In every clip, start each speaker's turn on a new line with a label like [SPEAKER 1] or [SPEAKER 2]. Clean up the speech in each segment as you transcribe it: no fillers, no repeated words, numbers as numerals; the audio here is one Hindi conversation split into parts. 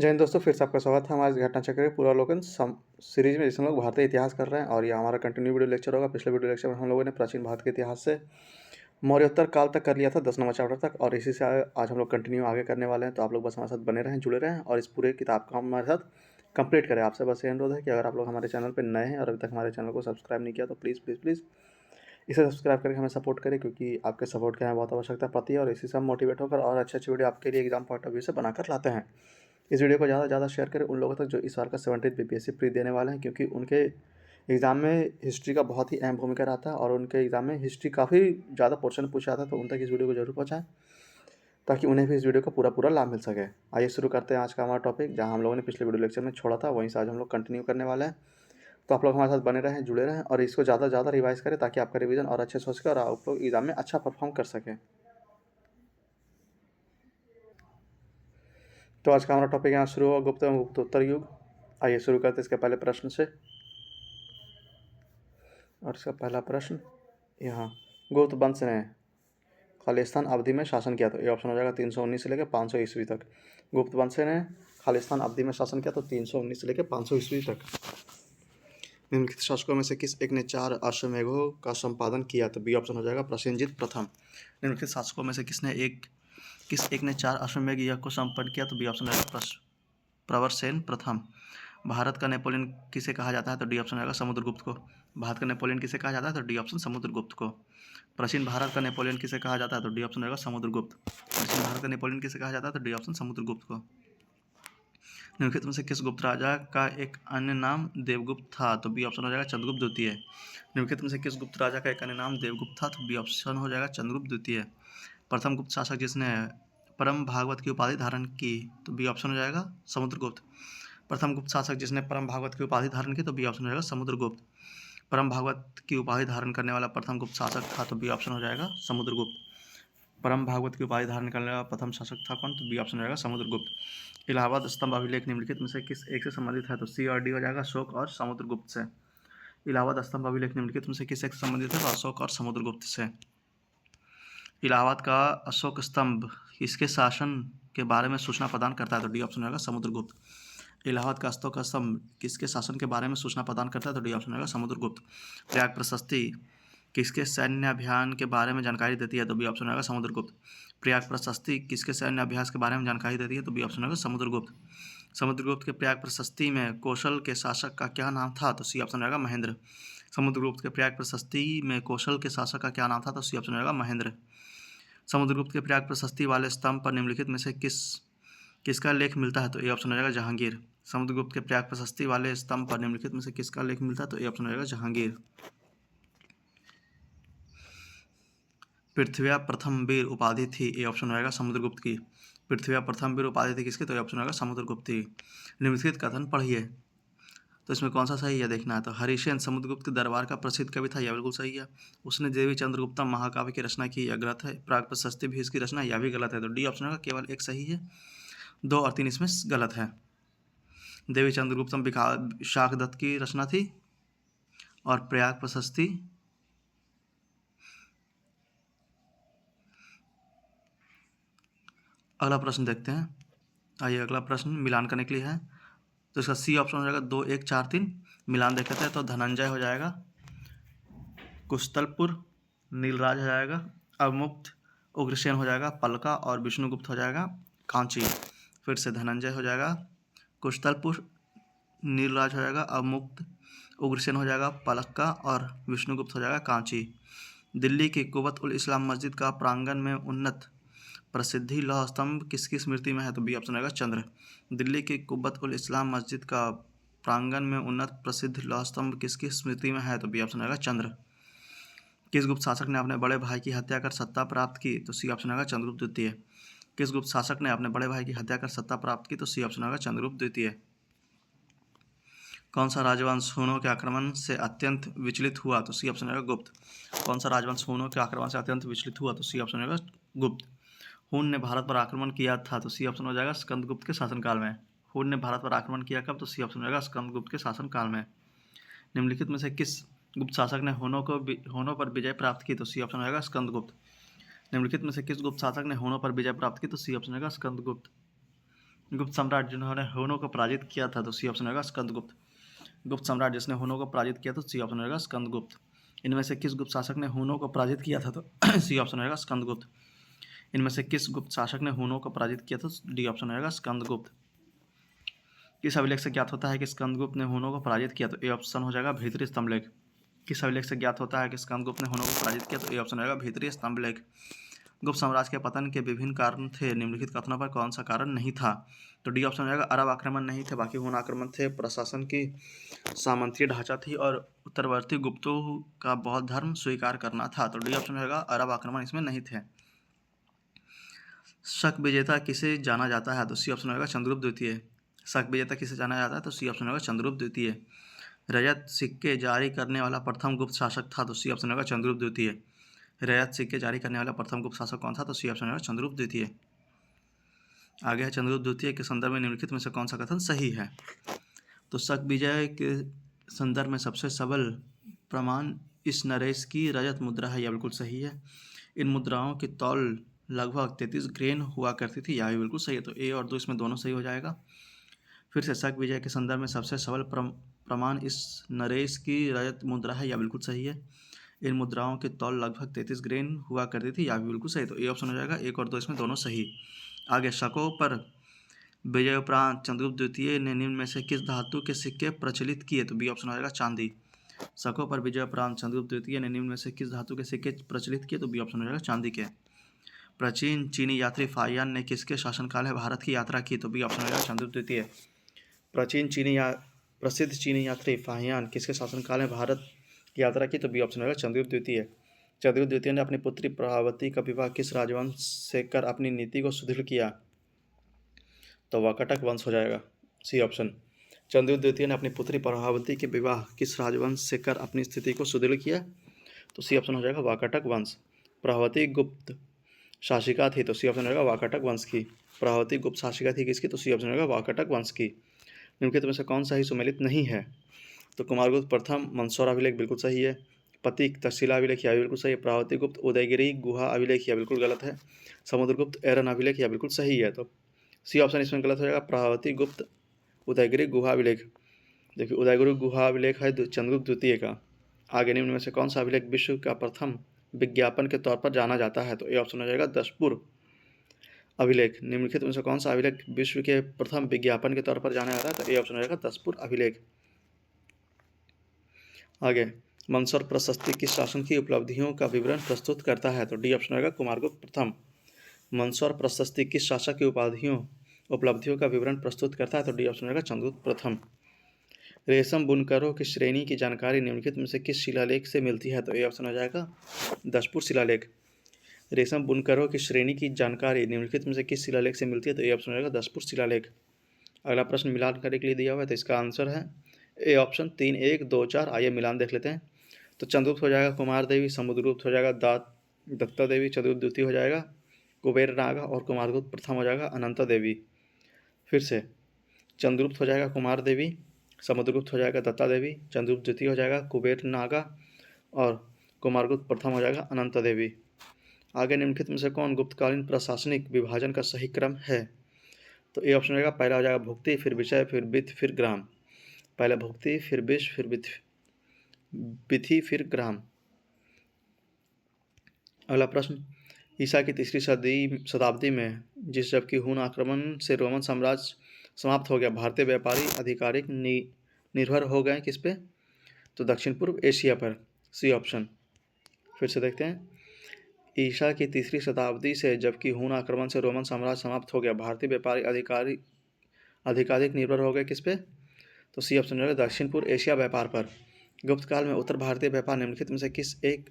[SPEAKER 1] जय हिंद दोस्तों, फिर से आपका स्वागत है हमारे इस घटना चक्र के पूर्वावलोकन सीरीज में, जिसमें हम लोग भारतीय इतिहास कर रहे हैं। और ये हमारा कंटिन्यू वीडियो लेक्चर होगा। पिछले वीडियो लेक्चर में हम लोगों ने प्राचीन भारत के इतिहास से मौर्योत्तर काल तक कर लिया था, 10 नंबर चैप्टर तक। और इसी से आज हम लोग कंटिन्यू आगे करने वाले हैं। तो आप लोग बस हमारे साथ बने रहें, जुड़े रहें और इस पूरे किताब को हमारे साथ कंप्लीट करें। आपसे बस ये अनुरोध है कि अगर आप लोग हमारे चैनल पर नए हैं और अभी तक हमारे चैनल को सब्सक्राइब नहीं किया तो प्लीज़ प्लीज़ प्लीज़ इसे सब्सक्राइब करके हमें सपोर्ट करें, क्योंकि आपके सपोर्ट की हमें बहुत आवश्यकता पड़ती है। और इसी से हम मोटिवेट होकर और अच्छे अच्छे वीडियो आपके लिए एग्जाम पॉइंट ऑफ व्यू से बनाकर लाते हैं। इस वीडियो को ज़्यादा से ज़्यादा शेयर करें उन लोगों तक जो इस साल का 17th बीपीएससी प्री देने वाले हैं, क्योंकि उनके एग्ज़ाम में हिस्ट्री का बहुत ही अहम भूमिका रहता है और उनके एग्ज़ाम में हिस्ट्री काफ़ी ज़्यादा पोर्शन पूछा जाता है। तो उन तक इस वीडियो को जरूर पहुँचाएं ताकि उन्हें भी इस वीडियो का पूरा पूरा लाभ मिल सके। आइए शुरू करते हैं आज का हमारा टॉपिक, जहाँ हम लोगों ने पिछले वीडियो लेक्चर में छोड़ा था वहीं से आज हम लोग कंटिन्यू करने वाले हैं। तो आप लोग हमारे साथ बने रहें, जुड़े रहें और इसको ज़्यादा से ज़्यादा रिवाइज करें ताकि आपका रिवीजन और अच्छे से हो सके और आप लोग एग्ज़ाम में अच्छा परफॉर्म कर सकें। तो आज का हमारा टॉपिक यहाँ शुरू हुआ, गुप्त एवं गुप्तोत्तर युग। आइए शुरू करते हैं इसके पहले प्रश्न से। और इसका पहला प्रश्न यहाँ, गुप्त वंश ने खालिस्तान अवधि में शासन किया। तो ये ऑप्शन हो जाएगा 319 से लेकर 500 ईस्वी तक। गुप्त वंश ने खालिस्तान अवधि में शासन किया तो 319 से लेकर 500 ईस्वी तक। निम्नलिखित शासकों में से किस एक ने 4 अश्वमेधों का संपादन किया। तो बी ऑप्शन हो जाएगा प्रसेनजीत प्रथम। निम्नलिखित शासकों में से किस एक ने 4 अश्वमेध यज्ञ को संपन्न किया। तो बी ऑप्शन हो जाएगा प्रवरसेन प्रथम। भारत का नेपोलियन किसे कहा जाता है। तो डी ऑप्शन आएगा समुद्रगुप्त को। भारत का नेपोलियन किसे कहा जाता है। तो डी ऑप्शन समुद्रगुप्त को। प्राचीन भारत का नेपोलियन किसे कहा जाता है। तो डी ऑप्शन आएगा समुद्रगुप्त। प्राचीन भारत का नेपोलियन किसे कहा जाता है। तो डी ऑप्शन समुद्रगुप्त को। निम्नलिखित में से किस गुप्त राजा का एक अन्य नाम देवगुप्त था। तो बी ऑप्शन हो जाएगा चंद्रगुप्त द्वितीय। निम्नलिखित में से किस गुप्त राजा का एक अन्य नाम देवगुप्त था। तो बी ऑप्शन हो जाएगा चंद्रगुप्त द्वितीय। प्रथम गुप्त शासक जिसने परम भागवत की उपाधि धारण की। तो बी ऑप्शन हो जाएगा समुद्रगुप्त। प्रथम गुप्त शासक जिसने परम भागवत की उपाधि धारण की। तो बी ऑप्शन हो जाएगा समुद्रगुप्त। परम भागवत की उपाधि धारण करने वाला प्रथम गुप्त शासक था। तो बी ऑप्शन हो जाएगा समुद्रगुप्त। परम भागवत की उपाधि धारण करने वाला प्रथम शासक था कौन। तो बी ऑप्शन हो जाएगा समुद्रगुप्त। इलाहाबाद स्तंभ अभिलेख निम्नलिखित में से किस एक से संबंधित है। तो सी और डी हो जाएगा अशोक और समुद्रगुप्त से। इलाहाबाद स्तंभ अभिलेख निम्नलिखित में से किस एक से संबंधित है। तो अशोक और समुद्रगुप्त से। इलाहाबाद का अशोक स्तंभ किसके शासन के बारे में सूचना प्रदान करता है। तो डी ऑप्शन होगा समुद्रगुप्त। इलाहाबाद का अशोक स्तंभ किसके शासन के बारे में सूचना प्रदान करता है। तो डी ऑप्शन होगा समुद्रगुप्त। प्रयाग प्रशस्ति किसके सैन्य अभियान के बारे में जानकारी देती है। तो बी ऑप्शन होगा समुद्रगुप्त। प्रयाग प्रशस्ति किसके सैन्य अभ्यास के बारे में जानकारी देती है। तो बी ऑप्शन होगा समुद्रगुप्त। समुद्रगुप्त के प्रयाग प्रशस्ति में कौशल के शासक का क्या नाम था। तो सी ऑप्शन होगा महेंद्र। समुद्रगुप्त के प्रयाग प्रशस्ति में कौशल के शासक का क्या नाम था। तो सी ऑप्शन होगा महेंद्र। समुद्रगुप्त के प्रयाग प्रशस्ति वाले स्तंभ पर निम्नलिखित में से किसका लेख मिलता है। तो ए ऑप्शन हो जाएगा जहांगीर। समुद्रगुप्त के प्रयाग प्रशस्ति वाले स्तंभ पर निम्नलिखित में से किसका लेख मिलता है। तो ए ऑप्शन हो जाएगा जहांगीर। पृथ्वी प्रथम वीर उपाधि थी। ए ऑप्शन होगा समुद्रगुप्त की। पृथ्वी प्रथम वीर उपाधि थी किसकी। तो ए ऑप्शन होगा समुद्रगुप्त की। निम्नलिखित कथन पढ़िए। तो इसमें कौन सा सही है देखना है। तो हरिसेन समुद्रगुप्त के दरबार का प्रसिद्ध कवि था। यह बिल्कुल सही है। उसने देवी चंद्रगुप्तम महाकाव्य की रचना की, यह गलत है। प्राग प्रशस्ति भी इसकी रचना, यह भी गलत है। तो डी ऑप्शन होगा केवल एक सही है, 2 और 3 इसमें गलत है। देवी चंद्रगुप्तम शाकदत्त की रचना थी और प्रयाग प्रशस्ति अगला प्रश्न देखते हैं। आइए अगला प्रश्न मिलान करने के लिए है। तो इसका सी ऑप्शन हो जाएगा 2 1 4 3। मिलान देख लेते हैं। तो धनंजय हो जाएगा, कुशतलपुर, नीलराज हो जाएगा, अवमुक्त, उग्रसेन हो जाएगा, पलका और विष्णुगुप्त हो जाएगा कांची। फिर से धनंजय हो जाएगा, कुशतलपुर, नीलराज हो जाएगा, अवमुक्त, उग्रसेन हो जाएगा पलक्का और विष्णुगुप्त हो जाएगा कांची। दिल्ली की कुव्वत उल इस्लाम मस्जिद का प्रांगण में उन्नत प्रसिद्धि लौह स्तंभ किसकी स्मृति में है। तो बी ऑप्शन होगा चंद्र। दिल्ली की कुव्वत उल इस्लाम मस्जिद का प्रांगण में उन्नत प्रसिद्ध लौह स्तंभ किसकी स्मृति में है। तो बी ऑप्शन होगा चंद्र। किस गुप्त शासक ने अपने बड़े भाई की हत्या कर सत्ता प्राप्त की। तो सी ऑप्शन होगा चंद्रगुप्त द्वितीय। किस गुप्त शासक ने अपने बड़े भाई की हत्या कर सत्ता प्राप्त की। तो सी ऑप्शन होगा चंद्रगुप्त द्वितीय। कौन सा राजवंश हुनों के आक्रमण से अत्यंत विचलित हुआ। तो सी ऑप्शन होगा गुप्त। कौन सा राजवंश हुनों के आक्रमण से अत्यंत विचलित हुआ। तो सी ऑप्शन होगा गुप्त। हुन ने भारत पर आक्रमण किया था। तो सी ऑप्शन हो जाएगा स्कंदगुप्त के शासनकाल में। हुन ने भारत पर आक्रमण किया कब। तो सी ऑप्शन हो जाएगा स्कंदगुप्त के शासनकाल में। निम्नलिखित में से किस गुप्त शासक ने हुनों पर विजय प्राप्त की। तो सी ऑप्शन होगा स्कंदगुप्त। निम्नलिखित में से किस गुप्त शासक ने हुनों पर विजय प्राप्त की। तो सी ऑप्शन होगा स्कंदगुप्त। गुप्त सम्राट जिन्होंने हुनों को पराजित किया था, तो सी ऑप्शन होगा स्कंदगुप्त। गुप्त सम्राट जिसने हुनों को पराजित किया, तो सी ऑप्शन होगा स्कंदगुप्त। इनमें से किस गुप्त शासक ने हुनों को पराजित किया था, तो सी ऑप्शन होगा स्कंदगुप्त। इनमें से किस गुप्त शासक ने हुनों को पराजित किया, तो डी ऑप्शन होगा स्कंदगुप्त। किस अभिलेख से ज्ञात होता है कि स्कंदगुप्त ने हुनों को पराजित किया, तो ए ऑप्शन हो जाएगा भीतरी स्तंभलेख। किस अभिलेख से ज्ञात होता है कि स्कंदगुप्त ने हुनों को पराजित किया, तो ए ऑप्शन होगा भीतरी स्तंभलेख। गुप्त साम्राज्य के पतन के विभिन्न कारण थे, निम्नलिखित कथनों पर कौन सा कारण नहीं था, तो डी ऑप्शन हो जाएगा अरब आक्रमण नहीं थे, बाकी हुन आक्रमण थे, प्रशासन की सामंतीय ढांचा थी और उत्तरवर्ती गुप्तों का बौद्ध धर्म स्वीकार करना था, तो डी ऑप्शन होगा अरब आक्रमण इसमें नहीं थे। शक विजेता किसे जाना जाता है, तो सी ऑप्शन होगा चंद्रगुप्त द्वितीय। शक विजेता किसे जाना जाता है, तो सी ऑप्शन होगा चंद्रगुप्त द्वितीय। रजत सिक्के जारी करने वाला प्रथम गुप्त शासक था, तो सी ऑप्शन होगा चंद्रगुप्त द्वितीय। रजत सिक्के जारी करने वाला प्रथम गुप्त शासक कौन था, तो सी ऑप्शन होगा चंद्रगुप्त द्वितीय। आगे है चंद्रगुप्त द्वितीय के संदर्भ में निम्नलिखित में से कौन सा कथन सही है, तो शक विजय के संदर्भ में सबसे सबल प्रमाण इस नरेश की रजत मुद्रा है, यह बिल्कुल सही है। इन मुद्राओं की तौल लगभग 33 ग्रेन हुआ करती थी, यह भी बिल्कुल सही है, तो ए और 2 इसमें दोनों सही हो जाएगा। फिर से शक विजय के संदर्भ में सबसे सबल प्रमाण इस नरेश की रजत मुद्रा है, यह बिल्कुल सही है। इन मुद्राओं की तौल लगभग 33 ग्रेन हुआ करती थी, यह भी बिल्कुल सही, तो ए ऑप्शन हो जाएगा 1 और 2 इसमें दोनों सही। आगे शकों पर विजय उपरांत चंद्रगुप्त द्वितीय ने निम्न में से किस धातु के सिक्के प्रचलित किए, तो बी ऑप्शन हो जाएगा चांदी। शकों पर विजय उपरांत चंद्रगुप्त द्वितीय ने निम्न में से किस धातु के सिक्के प्रचलित किए, तो बी ऑप्शन हो जाएगा चांदी के। प्राचीन चीनी यात्री फाहियान ने किसके शासनकाल में भारत की यात्रा की, तो बी ऑप्शन हो जाएगा चंद्रगुप्त द्वितीय। प्रसिद्ध चीनी यात्री फाहियान किसके शासनकाल में भारत की यात्रा की, तो बी ऑप्शन होगा चंद्रगुप्त द्वितीय। चंद्रगुप्त द्वितीय ने अपनी पुत्री प्रभावती का विवाह किस राजवंश से कर अपनी नीति को सुदृढ़ किया, तो वाकाटक वंश हो जाएगा, सी ऑप्शन। चंद्रगुप्त द्वितीय ने अपनी पुत्री प्रभावती के विवाह किस राजवंश से कर अपनी स्थिति को सुदृढ़ किया, तो सी ऑप्शन हो जाएगा वाकाटक वंश। प्रभावती गुप्त शासिका थी, तो सी ऑप्शन होगा वाकाटक वंश की। प्रभावती गुप्त शासिका थी किसकी, तो सी ऑप्शन होगा वाकाटक वंश की। निम्नलिखित में से कौन सा ही सुमेलित नहीं है, तो कुमारगुप्त प्रथम मंदसौर अभिलेख बिल्कुल सही है। पतिक तक्षशिला अभिलेख यह बिल्कुल सही है। प्रभावती गुप्त उदयगिरी गुहा अभिलेख यह बिल्कुल गलत है। समुद्रगुप्त एरन अभिलेख यह बिल्कुल सही है, तो सी ऑप्शन इसमें गलत हो जाएगा। प्रभावती गुप्त उदयगिरी गुहा अभिलेख, देखिए उदयगिरी गुहा अभिलेख है चंद्रगुप्त द्वितीय का। आगे निम्न में से कौन सा अभिलेख विश्व का प्रथम विज्ञापन के तौर पर जाना जाता है, तो ए ऑप्शन हो जाएगा दशपुर अभिलेख। निम्नलिखित में से कौन सा अभिलेख विश्व के प्रथम विज्ञापन के तौर पर जाना जाता है, तो ए ऑप्शन हो जाएगा दशपुर अभिलेख। आगे मंदसौर प्रशस्ति किस शासन की उपलब्धियों का विवरण प्रस्तुत करता है, तो डी ऑप्शन होगा कुमारगुप्त प्रथम। मंदसौर प्रशस्ति किस शासक की उपलब्धियों का विवरण प्रस्तुत करता है, तो डी ऑप्शन होगा चंद्रगुप्त प्रथम। रेशम बुनकरों की श्रेणी की जानकारी निम्नलिखित में से किस शिलालेख से मिलती है, तो ए ऑप्शन हो जाएगा दशपुर शिलालेख। रेशम बुनकरों की श्रेणी की जानकारी निम्नलिखित में से किस शिलालेख से मिलती है, तो ए ऑप्शन हो जाएगा दशपुर शिलालेख। अगला प्रश्न मिलान करने के लिए दिया हुआ है, तो इसका आंसर है ए ऑप्शन 3, 1, 2, 4। आइए मिलान देख लेते हैं। तो चंद्रगुप्त हो जाएगा कुमार देवी, समुद्रगुप्त हो जाएगा दत्ता देवी, चंद्रगुप्त द्वितीय हो जाएगा कुबेर नागा और कुमारगुप्त प्रथम हो जाएगा अनंता देवी। फिर से चंद्रगुप्त हो जाएगा कुमार देवी, समुद्रगुप्त हो जाएगा दत्ता देवी, चंद्रगुप्त द्वितीय हो जाएगा कुबेर नागा और कुमारगुप्त प्रथम हो जाएगा अनंता देवी। आगे निम्नलिखित में से कौन गुप्तकालीन प्रशासनिक विभाजन का सही क्रम है, तो ए ऑप्शन रहेगा पहला हो जाएगा भुक्ति, फिर विषय, फिर वित्त, फिर ग्राम। पहले भुक्ति, फिर विष, फिर विधि, फिर ग्राम। अगला प्रश्न, ईसा की तीसरी शताब्दी में जबकि हुन आक्रमण से रोमन साम्राज्य समाप्त हो गया, भारतीय व्यापारी आधिकारिक निर्भर हो गए किस पे, तो दक्षिण पूर्व एशिया पर, सी ऑप्शन। फिर से देखते हैं, ईसा की तीसरी शताब्दी से जबकि हुन आक्रमण से रोमन साम्राज्य समाप्त हो गया, भारतीय व्यापारी आधिकारिक निर्भर हो गए किस पे, तो सी ऑप्शन है दक्षिण पूर्व एशिया व्यापार पर। गुप्त काल में उत्तर भारतीय व्यापार निम्नलिखित में से किस एक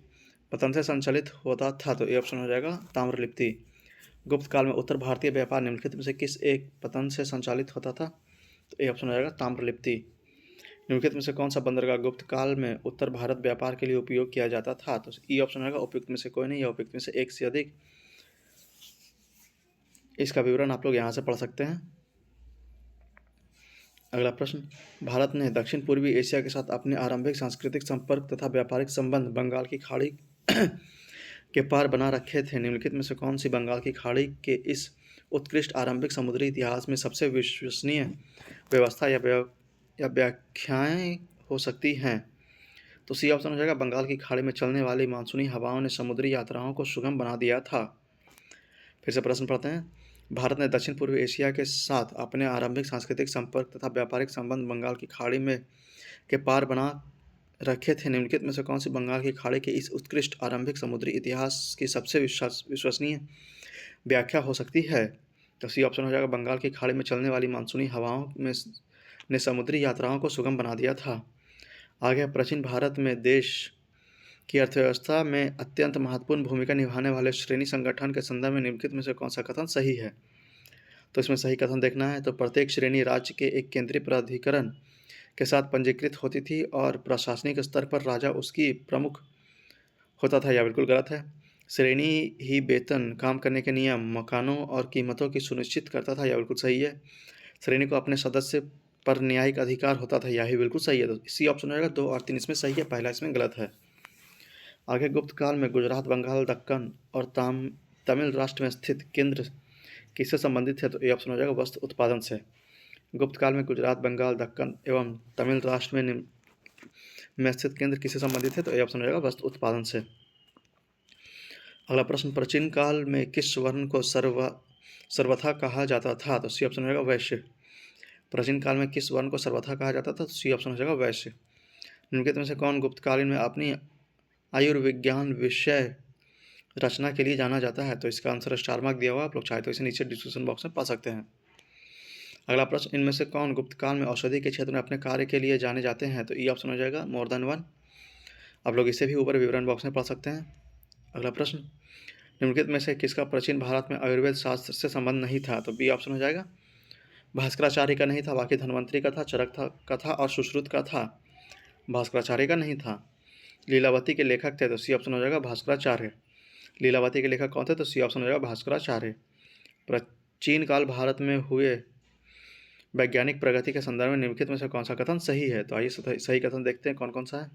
[SPEAKER 1] पतन से संचालित होता था, तो ए ऑप्शन हो जाएगा ताम्रलिप्ति। गुप्त काल में उत्तर भारतीय व्यापार निम्नलिखित में से किस एक पतन से संचालित होता था, तो ए ऑप्शन हो जाएगा ताम्रलिप्ति। निम्नलिखित में से कौन सा बंदरगाह गुप्त काल में उत्तर भारत व्यापार के लिए उपयोग किया जाता था, तो ई ऑप्शन होगा उपयुक्त में से कोई नहीं या उपयुक्त में से एक से अधिक। इसका विवरण आप लोग यहाँ से पढ़ सकते हैं। अगला प्रश्न, भारत ने दक्षिण पूर्वी एशिया के साथ अपने आरंभिक सांस्कृतिक संपर्क तथा व्यापारिक संबंध बंगाल की खाड़ी के पार बना रखे थे। निम्नलिखित में से कौन सी बंगाल की खाड़ी के इस उत्कृष्ट आरंभिक समुद्री इतिहास में सबसे विश्वसनीय व्यवस्था या व्याख्याएं हो सकती हैं? तो सी ऑप्शन हो जाएगा, बंगाल की खाड़ी में चलने वाली मानसूनी हवाओं ने समुद्री यात्राओं को सुगम बना दिया था। फिर से प्रश्न पढ़ते हैं। भारत ने दक्षिण पूर्व एशिया के साथ अपने आरंभिक सांस्कृतिक संपर्क तथा व्यापारिक संबंध बंगाल की खाड़ी में के पार बना रखे थे। निम्नलिखित में से कौन सी बंगाल की खाड़ी के इस उत्कृष्ट आरंभिक समुद्री इतिहास की सबसे विश्वसनीय व्याख्या हो सकती है? तो सी ऑप्शन हो जाएगा, बंगाल की खाड़ी में चलने वाली मानसूनी हवाओं में ने समुद्री यात्राओं को सुगम बना दिया था। आगे, प्राचीन भारत में देश की अर्थव्यवस्था में अत्यंत महत्वपूर्ण भूमिका निभाने वाले श्रेणी संगठन के संदर्भ में निम्नलिखित में से कौन सा कथन सही है? तो इसमें सही कथन देखना है तो प्रत्येक श्रेणी राज्य के एक केंद्रीय प्राधिकरण के साथ पंजीकृत होती थी और प्रशासनिक स्तर पर राजा उसकी प्रमुख होता था। यह बिल्कुल गलत है। श्रेणी ही वेतन, काम करने के नियम, मकानों और कीमतों की सुनिश्चित करता था। यह बिल्कुल सही है। श्रेणी को अपने सदस्य पर न्यायिक अधिकार होता था। यह भी बिल्कुल सही है। तो सी ऑप्शन रहेगा 2 और 3 इसमें सही है, पहला इसमें गलत है। आगे, गुप्त काल में गुजरात, बंगाल, दक्कन और तमिल राष्ट्र में स्थित केंद्र किससे संबंधित है? तो ए ऑप्शन हो जाएगा, वस्त्र उत्पादन से। गुप्त काल में गुजरात, बंगाल, दक्कन एवं तमिल राष्ट्र में स्थित केंद्र किससे संबंधित है? तो ए ऑप्शन हो जाएगा, वस्त्र उत्पादन से। अगला प्रश्न, प्राचीन काल में किस वर्ण को सर्वथा कहा जाता था? तो सी ऑप्शन हो जाएगा, वैश्य। प्राचीन काल में किस वर्ण को सर्वथा कहा जाता था? तो सी ऑप्शन हो जाएगा, वैश्य। निम्नलिखित में से कौन गुप्तकालीन में अपनी आयुर्विज्ञान विषय रचना के लिए जाना जाता है? तो इसका आंसर स्टार मार्क दिया हुआ, आप लोग चाहे तो इसे नीचे डिस्क्रिप्शन बॉक्स में पा सकते हैं। अगला प्रश्न, इनमें से कौन गुप्तकाल में औषधि के क्षेत्र में अपने कार्य के लिए जाने जाते हैं? तो ई ऑप्शन हो जाएगा, मोर देन वन। आप लोग इसे भी ऊपर विवरण बॉक्स में पढ़ सकते हैं। अगला प्रश्न, निम्नलिखित में से किसका प्राचीन भारत में आयुर्वेद शास्त्र से संबंध नहीं था? तो बी ऑप्शन हो जाएगा, भास्कराचार्य का नहीं था, बाकी धन्वंतरी का था, चरक का था और सुश्रुत का था। भास्कराचार्य का नहीं था। लीलावती के लेखक थे, तो सी ऑप्शन हो जाएगा, भास्कराचार्य। लीलावती के लेखक कौन थे? तो सी ऑप्शन हो जाएगा, भास्कराचार्य। प्राचीन काल भारत में हुए वैज्ञानिक प्रगति के संदर्भ में निम्नलिखित में से कौन सा कथन सही है? तो आइए सही कथन देखते हैं कौन कौन सा है।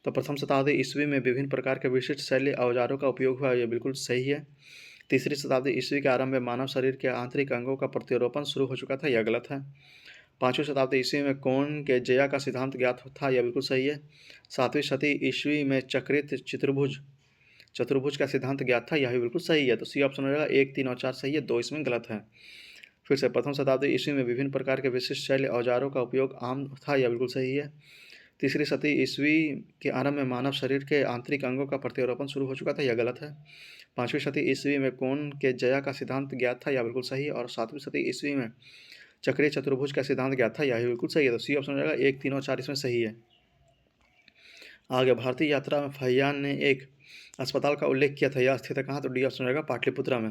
[SPEAKER 1] तो प्रथम शताब्दी ईस्वी में विभिन्न प्रकार के विशिष्ट शैली औजारों का उपयोग हुआ, यह बिल्कुल सही है। तीसरी शताब्दी ईस्वी के आरंभ में मानव शरीर के आंतरिक अंगों का प्रत्यारोपण शुरू हो चुका था, यह गलत है। पाँचवीं शताब्दी ईस्वी में कोण के जया का सिद्धांत ज्ञात था, यह बिल्कुल सही है। सातवीं शती ईस्वी में चक्रित चतुर्भुज का सिद्धांत ज्ञात था, यह भी बिल्कुल सही है। तो सी ऑप्शन हो जाएगा, 1, 3 और 4 सही है, 2 इसमें गलत है। फिर से, प्रथम शताब्दी ईस्वी में विभिन्न प्रकार के विशिष्ट शैल औजारों का उपयोग आम था, यह बिल्कुल सही है। तीसरी शती ईस्वी के आरंभ में मानव शरीर के आंतरिक अंगों का प्रत्यारोपण शुरू हो चुका था, यह गलत है। पाँचवीं शती ईस्वी में कोण के जया का सिद्धांत ज्ञात था, यह बिल्कुल सही है। और सातवीं शती ईस्वी में चक्रीय चतुर्भुज का सिद्धांत ज्ञात था, यह भी बिल्कुल सही है। तो सी ऑप्शन हो जाएगा, 1, 3 और 4 इसमें सही है। आगे, भारतीय यात्रा में फहियान ने एक अस्पताल का उल्लेख किया था, यह स्थित है कहाँ? तो डी ऑप्शन हो जाएगा, पाटलिपुत्रा में।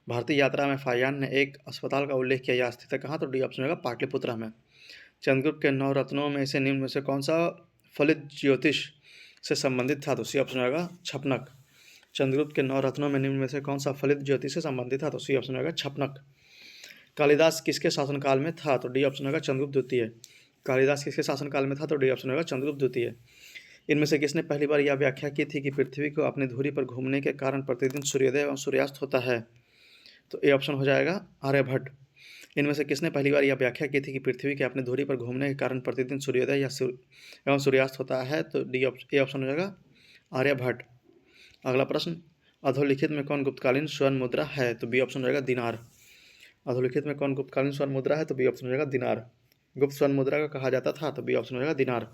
[SPEAKER 1] भारतीय यात्रा में फहियान ने एक अस्पताल का उल्लेख किया, यह स्थित है कहाँ? तो डी ऑप्शन होगा, पाटलिपुत्रा में। चंद्रगुप्त के 9 रत्नों में से निम्न में से कौन सा फलित ज्योतिष से संबंधित था? तो सी ऑप्शन होगा, छपनक। चंद्रगुप्त के 9 रत्नों में निम्न में से कौन सा फलित ज्योतिष से संबंधित था? तो सी ऑप्शन होगा, छपनक। कालिदास किसके शासनकाल में था? तो डी ऑप्शन होगा, चंद्रगुप्त द्वितीय। कालिदास किसके शासनकाल में था? तो डी ऑप्शन होगा, चंद्रगुप्त द्वितीय। इनमें से किसने पहली बार यह व्याख्या की थी कि पृथ्वी को अपनी धुरी पर घूमने के कारण प्रतिदिन सूर्योदय एवं सूर्यास्त होता है? तो ए ऑप्शन हो जाएगा, आर्यभट्ट। इनमें से किसने पहली बार यह व्याख्या की थी कि पृथ्वी के अपने धुरी पर घूमने के कारण प्रतिदिन सूर्योदय एवं सूर्यास्त होता है? तो ए ऑप्शन हो जाएगा, आर्यभट्ट। अगला प्रश्न, अधोलिखित में कौन गुप्तकालीन स्वर्ण मुद्रा है? तो बी ऑप्शन हो जाएगा, दिनार। अधोलिखित में कौन गुप्तकालीन स्वर्ण मुद्रा है? तो बी ऑप्शन हो जाएगा, दिनार। गुप्त स्वर्ण मुद्रा का कहा जाता था, तो बी ऑप्शन हो जाएगा, दिनार।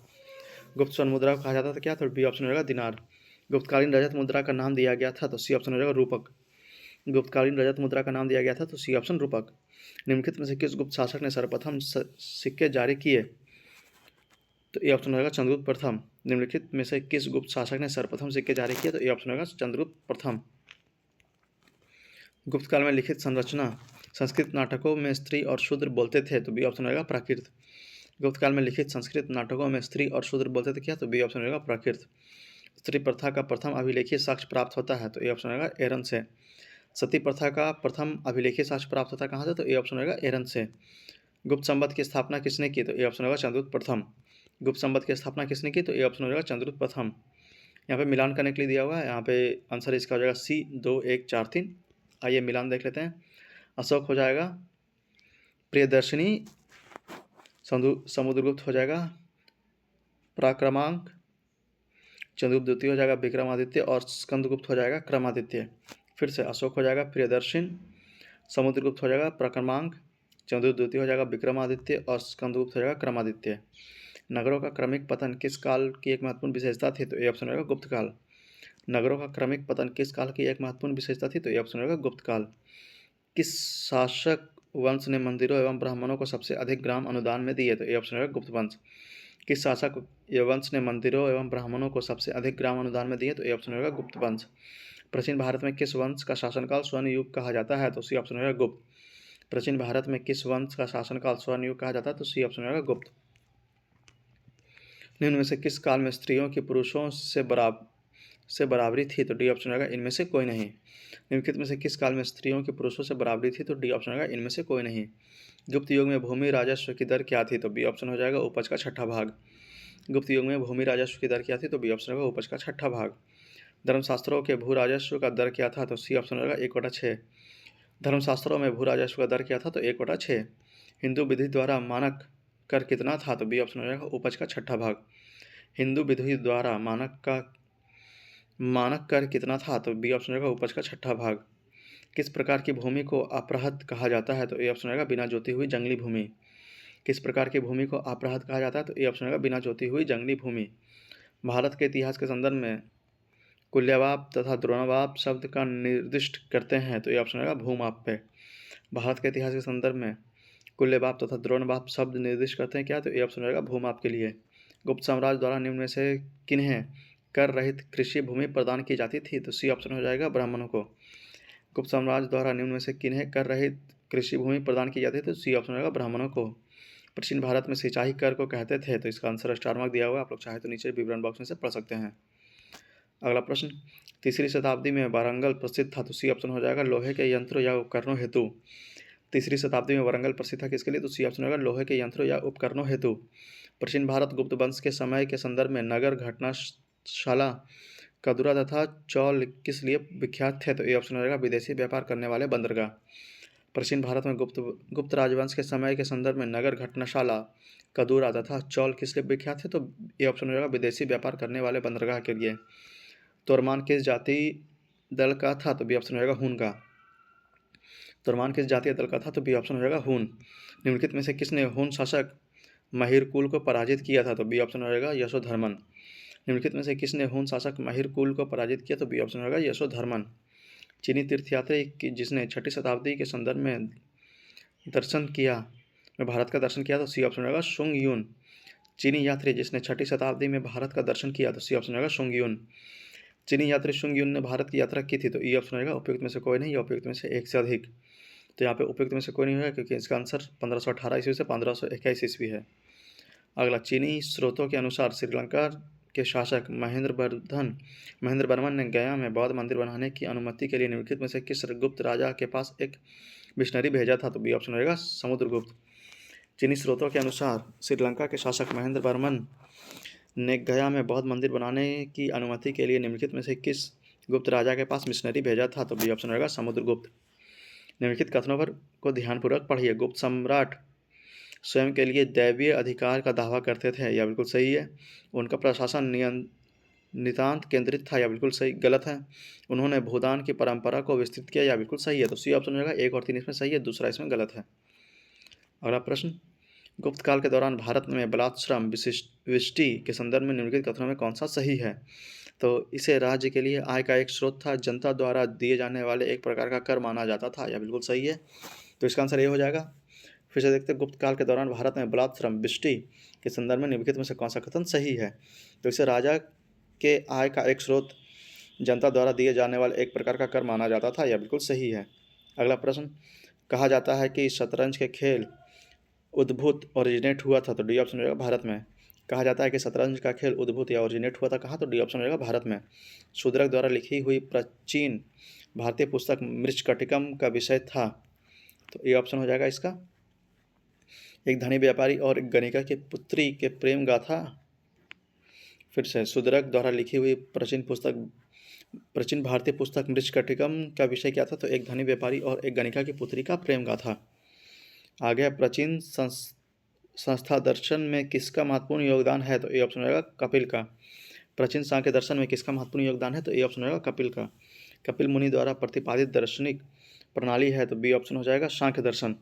[SPEAKER 1] गुप्त स्वर्ण मुद्रा को कहा जाता था क्या? तो बी ऑप्शन हो जाएगा, दिनार। गुप्तकालीन रजत मुद्रा का नाम दिया गया था, तो सी ऑप्शन हो जाएगा, रूपक। गुप्तकालीन रजत मुद्रा का नाम दिया गया था, तो सी ऑप्शन, रूपक। निम्नलिखित में से किस गुप्त शासक ने सर्वप्रथम सिक्के जारी किए? तो ए ऑप्शन होगा, चंद्रगुप्त प्रथम। निम्नलिखित में से किस गुप्त शासक ने सर्वप्रथम सिक्के जारी किए? तो ए ऑप्शन होगा, चंद्रगुप्त प्रथम। गुप्त काल में लिखित संरचना संस्कृत नाटकों में स्त्री और शूद्र बोलते थे, तो बी ऑप्शन होगा, प्राकृत। गुप्त काल में लिखित संस्कृत नाटकों में स्त्री और शूद्र बोलते थे क्या? तो बी ऑप्शन होगा, प्राकृत। स्त्री प्रथा का प्रथम अभिलेखीय साक्ष्य प्राप्त होता है, तो ए ऑप्शन होगा, एरन से। सती प्रथा का प्रथम अभिलेखीय साक्ष्य प्राप्त होता है कहाँ से? तो ए ऑप्शन होगा, एरन से। गुप्त संवत की स्थापना किसने की? तो ए ऑप्शन होगा, चंद्रगुप्त प्रथम। गुप्त संवत की स्थापना किसने की? तो ए ऑप्शन हो जाएगा, चंद्रगुप्त प्रथम। यहाँ पे मिलान करने के लिए दिया हुआ है, यहाँ पे आंसर इसका हो जाएगा सी, 2, 1, 4, 3। आइए मिलान देख लेते हैं। अशोक हो जाएगा प्रियदर्शिनी, समुद्रगुप्त हो जाएगा पराक्रमांक, चंद्रगुप्त द्वितीय हो जाएगा विक्रमादित्य और स्कंदगुप्त हो जाएगा क्रमादित्य। फिर से अशोक हो जाएगा प्रियदर्शन, समुद्रगुप्त हो जाएगा प्रक्रमांक, चंद्रगुप्त द्वितीय हो जाएगा विक्रमादित्य और स्कंदगुप्त हो जाएगा क्रमादित्य। नगरों का क्रमिक पतन किस काल की एक महत्वपूर्ण विशेषता थी? तो ये ऑप्शन रहेगा गुप्त काल। नगरों का क्रमिक पतन किस काल की एक महत्वपूर्ण विशेषता थी? तो ये ऑप्शन रहेगा गुप्त काल। किस शासक वंश ने मंदिरों एवं ब्राह्मणों को सबसे अधिक ग्राम अनुदान में दिए? तो ये ऑप्शन रहेगा गुप्त वंश। किस शासक वंश ने मंदिरों एवं ब्राह्मणों को सबसे अधिक ग्राम अनुदान में दिए? तो ये ऑप्शन रहेगा गुप्त वंश। प्राचीन भारत में किस वंश का शासनकाल स्वर्ण युग कहा जाता है? तो सी ऑप्शन रहेगा गुप्त। प्राचीन भारत में किस वंश का शासनकाल स्वर्ण युग कहा जाता है? तो सी ऑप्शन रहेगा गुप्त। निम्न में से किस काल में स्त्रियों की पुरुषों से बराबरी थी? तो डी ऑप्शन रहेगा इनमें से कोई नहीं। निम्नलिखित में से किस काल में स्त्रियों की पुरुषों से बराबरी थी? तो डी ऑप्शन रहेगा इनमें से कोई नहीं। गुप्त युग में भूमि राजस्व की दर क्या थी? तो बी ऑप्शन हो जाएगा उपज का छठा भाग। गुप्त युग में भूमि राजस्व की दर क्या थी? तो बी ऑप्शन रहेगा उपज का छठा भाग। धर्मशास्त्रों के भू राजस्व का दर क्या था? तो सी ऑप्शन रहेगा 1/6। धर्मशास्त्रों में भू राजस्व का दर क्या था? तो 1/6। हिंदू विधि द्वारा मानक कर कितना था? तो बी ऑप्शन हो जाएगा उपज का छठा भाग। हिंदू विधि द्वारा मानक कर कितना था? तो बी ऑप्शन रहेगा उपज का छठा भाग। किस प्रकार की भूमि को अपराहत कहा जाता है? तो ए ऑप्शन रहेगा बिना जोती हुई जंगली भूमि। किस प्रकार की भूमि को अपराहत कहा जाता है? तो ए ऑप्शन रहेगा बिना जोती हुई जंगली भूमि। भारत के इतिहास के संदर्भ में कुल्यवाप तथा द्रोणवाप शब्द का निर्दिष्ट करते हैं? तो ए ऑप्शन रहेगा भूमाप पे। भारत के इतिहास के संदर्भ में कुल्यवाप तथा द्रोणवाप शब्द निर्दिष्ट करते हैं क्या? तो ए ऑप्शन रहेगा भूमाप के लिए। गुप्त साम्राज्य द्वारा निम्न में से किन्हें कर रहित कृषि भूमि प्रदान की जाती थी? तो सी ऑप्शन हो जाएगा ब्राह्मणों को। गुप्त साम्राज्य द्वारा निम्न में से किन्हें कर रहित कृषि भूमि प्रदान की जाती थी? तो सी ऑप्शन रहेगा ब्राह्मणों को। प्राचीन भारत में सिंचाई कर को कहते थे? तो इसका आंसर स्टार मार्क दिया हुआ है, आप लोग चाहे तो नीचे विवरण बॉक्स में से पढ़ सकते हैं। अगला प्रश्न, तीसरी शताब्दी में वारंगल प्रसिद्ध था? तो सी ऑप्शन हो जाएगा लोहे के यंत्रों या उपकरणों हेतु। तीसरी शताब्दी में वारंगल प्रसिद्ध था किसके लिए? तो सी ऑप्शन होगा लोहे के यंत्रों या उपकरणों हेतु। प्राचीन भारत गुप्त वंश के समय के संदर्भ में नगर, घटनाशाला, कदुरा तथा चौल किस लिए विख्यात थे? तो ए ऑप्शन रहेगा विदेशी व्यापार करने वाले बंदरगाह। प्राचीन भारत में गुप्त राजवंश के समय के संदर्भ में नगर, घटनाशाला, कदूरा तथा चौल किस लिए विख्यात थे? तो ए ऑप्शन रहेगा विदेशी व्यापार करने वाले बंदरगाह के लिए। तोरमान किस जाति दल का था? तो बी ऑप्शन रहेगा हून का। तोरमान किस जातीय दल का था? तो बी ऑप्शन हो जाएगा हून। निम्नलिखित में से किसने हून शासक महिरकुल को पराजित किया था? तो बी ऑप्शन हो जाएगा यशोधर्मन। निम्नलिखित में से किसने हून शासक महिरकुल को पराजित किया? तो बी ऑप्शन हो जाएगा यशोधर्मन। चीनी तीर्थयात्री जिसने छठी शताब्दी के संदर्भ में दर्शन किया, भारत का दर्शन किया, तो सी ऑप्शन रहेगा शुंग यून। चीनी यात्री जिसने छठी शताब्दी में भारत का दर्शन किया, तो सी ऑप्शन रहेगा शुंग यून। चीनी यात्री शुंग यून ने भारत की यात्रा की थी? तो ई ऑप्शन रहेगा उपयुक्त में से कोई नहीं या उपयुक्त में से एक से अधिक। तो यहाँ पे उपयुक्त में से कोई नहीं होगा क्योंकि इसका आंसर 1518 ईस्वी से 1521 ईस्वी है। अगला, चीनी स्रोतों के अनुसार श्रीलंका के शासक महेंद्र वर्मन ने गया में बौद्ध मंदिर बनाने की अनुमति के लिए निम्नलिखित में से किस गुप्त राजा के पास एक मिशनरी भेजा था? तो बी ऑप्शन रहेगा समुद्रगुप्त। चीनी स्रोतों के अनुसार श्रीलंका के शासक महेंद्र वर्मन ने गया में बौद्ध मंदिर बनाने की अनुमति के लिए निम्नलिखित में से किस गुप्त राजा के पास मिशनरी भेजा था? तो बी ऑप्शन रहेगा समुद्रगुप्त। निम्नलिखित कथनों पर को ध्यानपूर्वक पढ़िए। गुप्त सम्राट स्वयं के लिए दैवीय अधिकार का दावा करते थे, यह बिल्कुल सही है। उनका प्रशासन नितांत केंद्रित था, यह बिल्कुल सही गलत है। उन्होंने भूदान की परंपरा को विस्तृत किया, यह बिल्कुल सही है। तो सी ऑप्शन रहेगा 1 और 3 इसमें सही है, दूसरा इसमें गलत है। अगला प्रश्न, गुप्त काल के दौरान भारत में बलात्श्रम विष्टि के संदर्भ में निम्नलिखित कथनों में कौन सा सही है? तो इसे राज्य के लिए आय का एक स्रोत था, जनता द्वारा दिए जाने वाले एक प्रकार का कर माना जाता था, यह बिल्कुल सही है। तो इसका आंसर ये हो जाएगा। फिर से देखते हैं, गुप्त काल के दौरान भारत में बलात्श्रम विष्टि के संदर्भ में निम्नलिखित में से कौन सा कथन सही है? तो इसे राजा के आय का एक स्रोत, जनता द्वारा दिए जाने वाले एक प्रकार का कर माना जाता था, यह बिल्कुल सही है। अगला प्रश्न, कहा जाता है कि शतरंज के खेल उद्भूत ओरिजिनेट हुआ था? तो डी ऑप्शन रहेगा भारत में। कहा जाता है कि शतरंज का खेल उद्भूत या ओरिजिनेट हुआ था कहाँ? तो डी ऑप्शन रहेगा भारत में। शूद्रक द्वारा लिखी हुई प्राचीन भारतीय पुस्तक मृच्छकटिकम का विषय था? तो ये ऑप्शन हो जाएगा इसका। एक धनी व्यापारी और एक गणिका की पुत्री के प्रेम गाथा। फिर से, शूद्रक द्वारा लिखी हुई प्राचीन पुस्तक प्राचीन भारतीय पुस्तक मृच्छकटिकम का विषय क्या था? तो एक धनी व्यापारी और एक गणिका की पुत्री का प्रेम गाथा। आ गया प्राचीन संस्था दर्शन में किसका महत्वपूर्ण योगदान है? तो ए ऑप्शन रहेगा कपिल का। प्राचीन सांख्य दर्शन में किसका महत्वपूर्ण योगदान है? तो ए ऑप्शन रहेगा कपिल का। कपिल मुनि द्वारा प्रतिपादित दार्शनिक प्रणाली है? तो बी ऑप्शन हो जाएगा सांख्य दर्शन।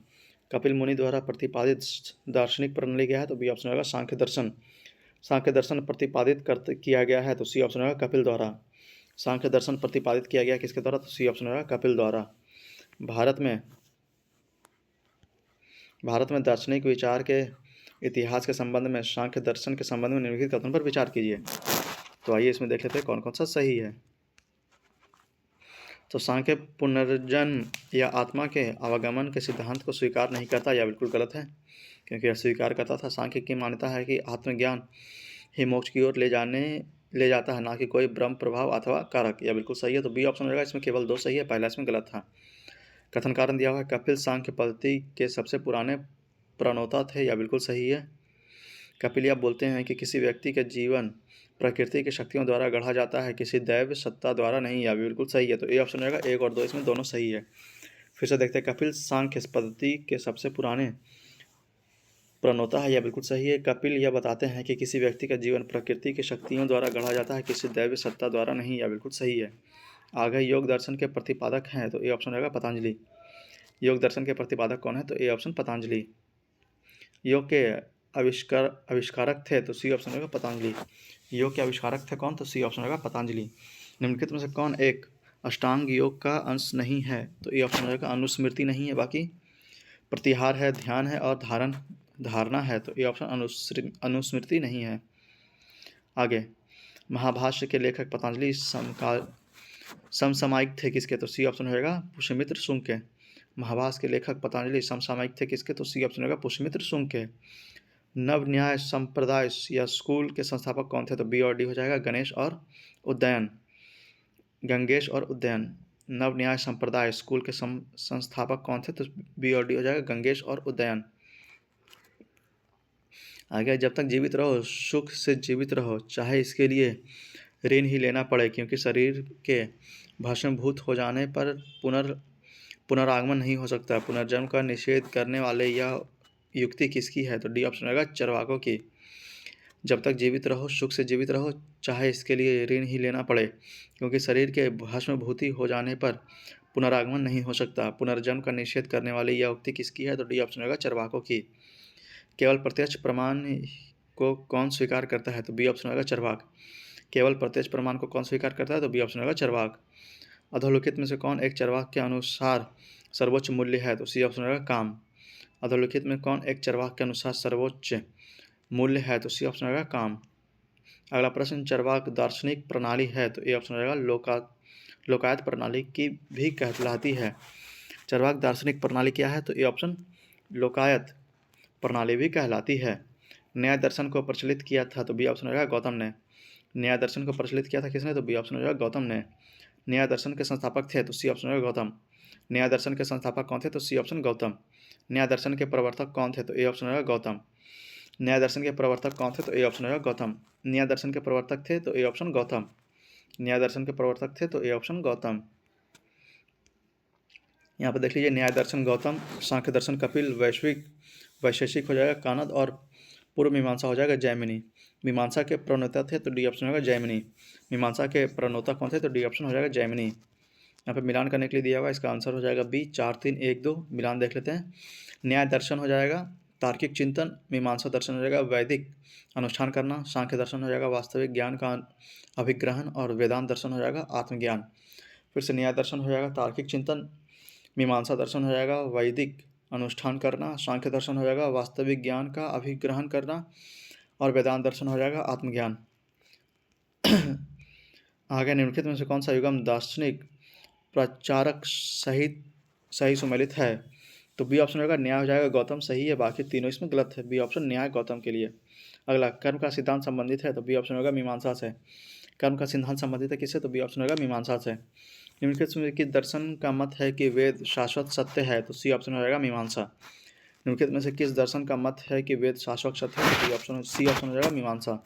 [SPEAKER 1] कपिल मुनि द्वारा प्रतिपादित दार्शनिक प्रणाली क्या है? तो बी ऑप्शन रहेगा सांख्य दर्शन। सांख्य दर्शन प्रतिपादित किया गया है? तो सी ऑप्शन रहेगा कपिल द्वारा। सांख्य दर्शन प्रतिपादित किया गया किसके द्वारा? तो सी ऑप्शन रहेगा कपिल द्वारा। भारत में दार्शनिक विचार के इतिहास के संबंध में सांख्य दर्शन के संबंध में निम्नलिखित कथनों पर विचार कीजिए। तो आइए इसमें देख लेते हैं कौन कौन सा सही है। तो सांख्य पुनर्जन्म या आत्मा के आवागमन के सिद्धांत को स्वीकार नहीं करता, यह बिल्कुल गलत है, क्योंकि यह स्वीकार करता था। सांख्य की मान्यता है कि आत्मज्ञान ही मोक्ष की ओर ले जाता है, ना कि कोई ब्रह्म प्रभाव अथवा कारक। यह बिल्कुल सही है। तो बी ऑप्शन रहेगा। इसमें केवल 2 सही है, पहला इसमें गलत था। कथन कारण दिया हुआ है कपिल सांख्य पद्धति के सबसे पुराने प्रणेता थे, यह बिल्कुल सही है। कपिल यह बोलते हैं कि किसी व्यक्ति के जीवन प्रकृति की शक्तियों द्वारा गढ़ा जाता है, किसी दैव सत्ता द्वारा नहीं। यह बिल्कुल सही है। तो ए ऑप्शन रहेगा। 1 और 2 इसमें दोनों सही है। फिर से देखते हैं, कपिल सांख्य पद्धति के सबसे पुराने प्रणेता है, यह बिल्कुल सही है। कपिल यह बताते हैं कि किसी व्यक्ति का जीवन प्रकृति की शक्तियों द्वारा गढ़ा जाता है, किसी दैव सत्ता द्वारा नहीं। यह बिल्कुल सही है। आगे योग दर्शन के प्रतिपादक हैं, तो ए ऑप्शन रहेगा पतंजलि। योग दर्शन के प्रतिपादक कौन है? तो ए ऑप्शन पतंजलि। योग के आविष्कारक थे, तो सी ऑप्शन रहेगा पतंजलि। योग के आविष्कारक थे कौन? तो सी ऑप्शन रहेगा पतंजलि। निम्नलिखित में से कौन एक अष्टांग योग का अंश नहीं है? तो ए ऑप्शन रहेगा अनुस्मृति नहीं है। बाकी प्रतिहार है, ध्यान है और धारणा है, तो ये ऑप्शन अनुस्मृति नहीं है। आगे, महाभाष्य के लेखक पतंजलि समसामयिक थे किसके? तो सी ऑप्शन होगा पुष्यमित्र शुंग के। महाभाष्य के लेखक पतंजलि समसामयिक थे किसके? तो सी ऑप्शन होगा पुष्यमित्र शुंग के। नव न्याय संप्रदाय या स्कूल के संस्थापक कौन थे? तो बी और डी हो जाएगा गणेश और उदयन। गंगेश और उदयन। नव न्याय संप्रदाय स्कूल के संस्थापक कौन थे? तो बी और डी हो जाएगा गंगेश और उदयन। आगे, जब तक जीवित रहो सुख से जीवित रहो, चाहे इसके लिए ऋण ही लेना पड़े, क्योंकि शरीर के भस्मीभूत हो जाने पर पुनरागमन नहीं हो सकता। पुनर्जन्म का निषेध करने वाले यह युक्ति किसकी है? तो डी ऑप्शन रहेगा चरवाकों की। जब तक जीवित रहो सुख से जीवित रहो, चाहे इसके लिए ऋण ही लेना पड़े, क्योंकि शरीर के भस्मीभूति हो जाने पर पुनरागमन नहीं हो सकता। पुनर्जन्म का निषेध करने वाली यह युक्ति किसकी है? तो डी ऑप्शन रहेगा चरवाकों की। केवल प्रत्यक्ष प्रमाण को कौन स्वीकार करता है? तो बी ऑप्शन रहेगा चरवाक। केवल प्रत्यक्ष प्रमाण को कौन स्वीकार करता है? तो बी ऑप्शन रहेगा चरवाक। अधोलिखित में से कौन एक चरवाक के अनुसार सर्वोच्च मूल्य है? तो सी ऑप्शन रहेगा काम। अधोलिखित में कौन एक चरवाक के अनुसार सर्वोच्च मूल्य है? तो सी ऑप्शन रहेगा काम। अगला प्रश्न, चरवाक दार्शनिक प्रणाली है? तो ए ऑप्शन रहेगा लोकायत प्रणाली की भी कहलाती है। चरवाक दार्शनिक प्रणाली क्या है? तो ए ऑप्शन लोकायत प्रणाली भी कहलाती है। न्याय दर्शन को प्रचलित किया था? तो बी ऑप्शन रहेगा गौतम ने। न्याय दर्शन को प्रचलित किया था किसने? तो बी ऑप्शन रहेगा गौतम ने। न्याय दर्शन के संस्थापक थे? तो सी ऑप्शन रहेगा गौतम। न्याय दर्शन के संस्थापक कौन थे? तो सी ऑप्शन गौतम। न्याय दर्शन के प्रवर्तक कौन थे? तो ए ऑप्शन रहेगा गौतम। न्याय दर्शन के प्रवर्तक कौन थे? तो ए ऑप्शन रहेगा गौतम। न्याय दर्शन के प्रवर्तक थे तो ए ऑप्शन गौतम। न्याय दर्शन के प्रवर्तक थे तो ए ऑप्शन गौतम। यहाँ पर देख लीजिए, न्याय दर्शन गौतम, सांख्य दर्शन कपिल, वैशेषिक हो जाएगा कानद और पूर्व मीमांसा हो जाएगा जैमिनी। मीमांसा के प्रणेता थे तो डी ऑप्शन होगा जैमिनी। मीमांसा के प्रणेता कौन थे? तो डी ऑप्शन हो जाएगा जैमिनी। यहाँ पे मिलान करने के लिए दिया हुआ, इसका आंसर हो जाएगा बी 4, 3, 1, 2। मिलान देख लेते हैं। न्याय दर्शन हो जाएगा तार्किक चिंतन, मीमांसा दर्शन हो जाएगा वैदिक अनुष्ठान करना, सांख्य दर्शन हो जाएगा वास्तविक ज्ञान का अभिग्रहण और वेदांत दर्शन हो जाएगा आत्मज्ञान। फिर से न्याय दर्शन हो जाएगा तार्किक चिंतन, मीमांसा दर्शन हो जाएगा वैदिक अनुष्ठान करना, सांख्य दर्शन हो जाएगा वास्तविक ज्ञान का अभिग्रहण करना और वेदांत दर्शन हो जाएगा आत्मज्ञान। आगे, निम्नलिखित में से कौन सा युगम दार्शनिक प्रचारक सही सुमेलित है? तो बी ऑप्शन होगा न्याय हो जाएगा गौतम, सही है। बाकी तीनों इसमें गलत है। बी ऑप्शन न्याय गौतम के लिए। अगला, कर्म का सिद्धांत संबंधित है? तो बी ऑप्शन होगा मीमांसा से। कर्म का सिद्धांत संबंधित है किससे? तो बी ऑप्शन होगा मीमांसा से। निम्नलिखित में किस दर्शन का मत है कि वेद शाश्वत सत्य है? तो सी ऑप्शन हो जाएगा मीमांसा। निम्नलिखित में से किस दर्शन का मत है कि वेद शाश्वत सत्य है? तो सी ऑप्शन हो जाएगा मीमांसा।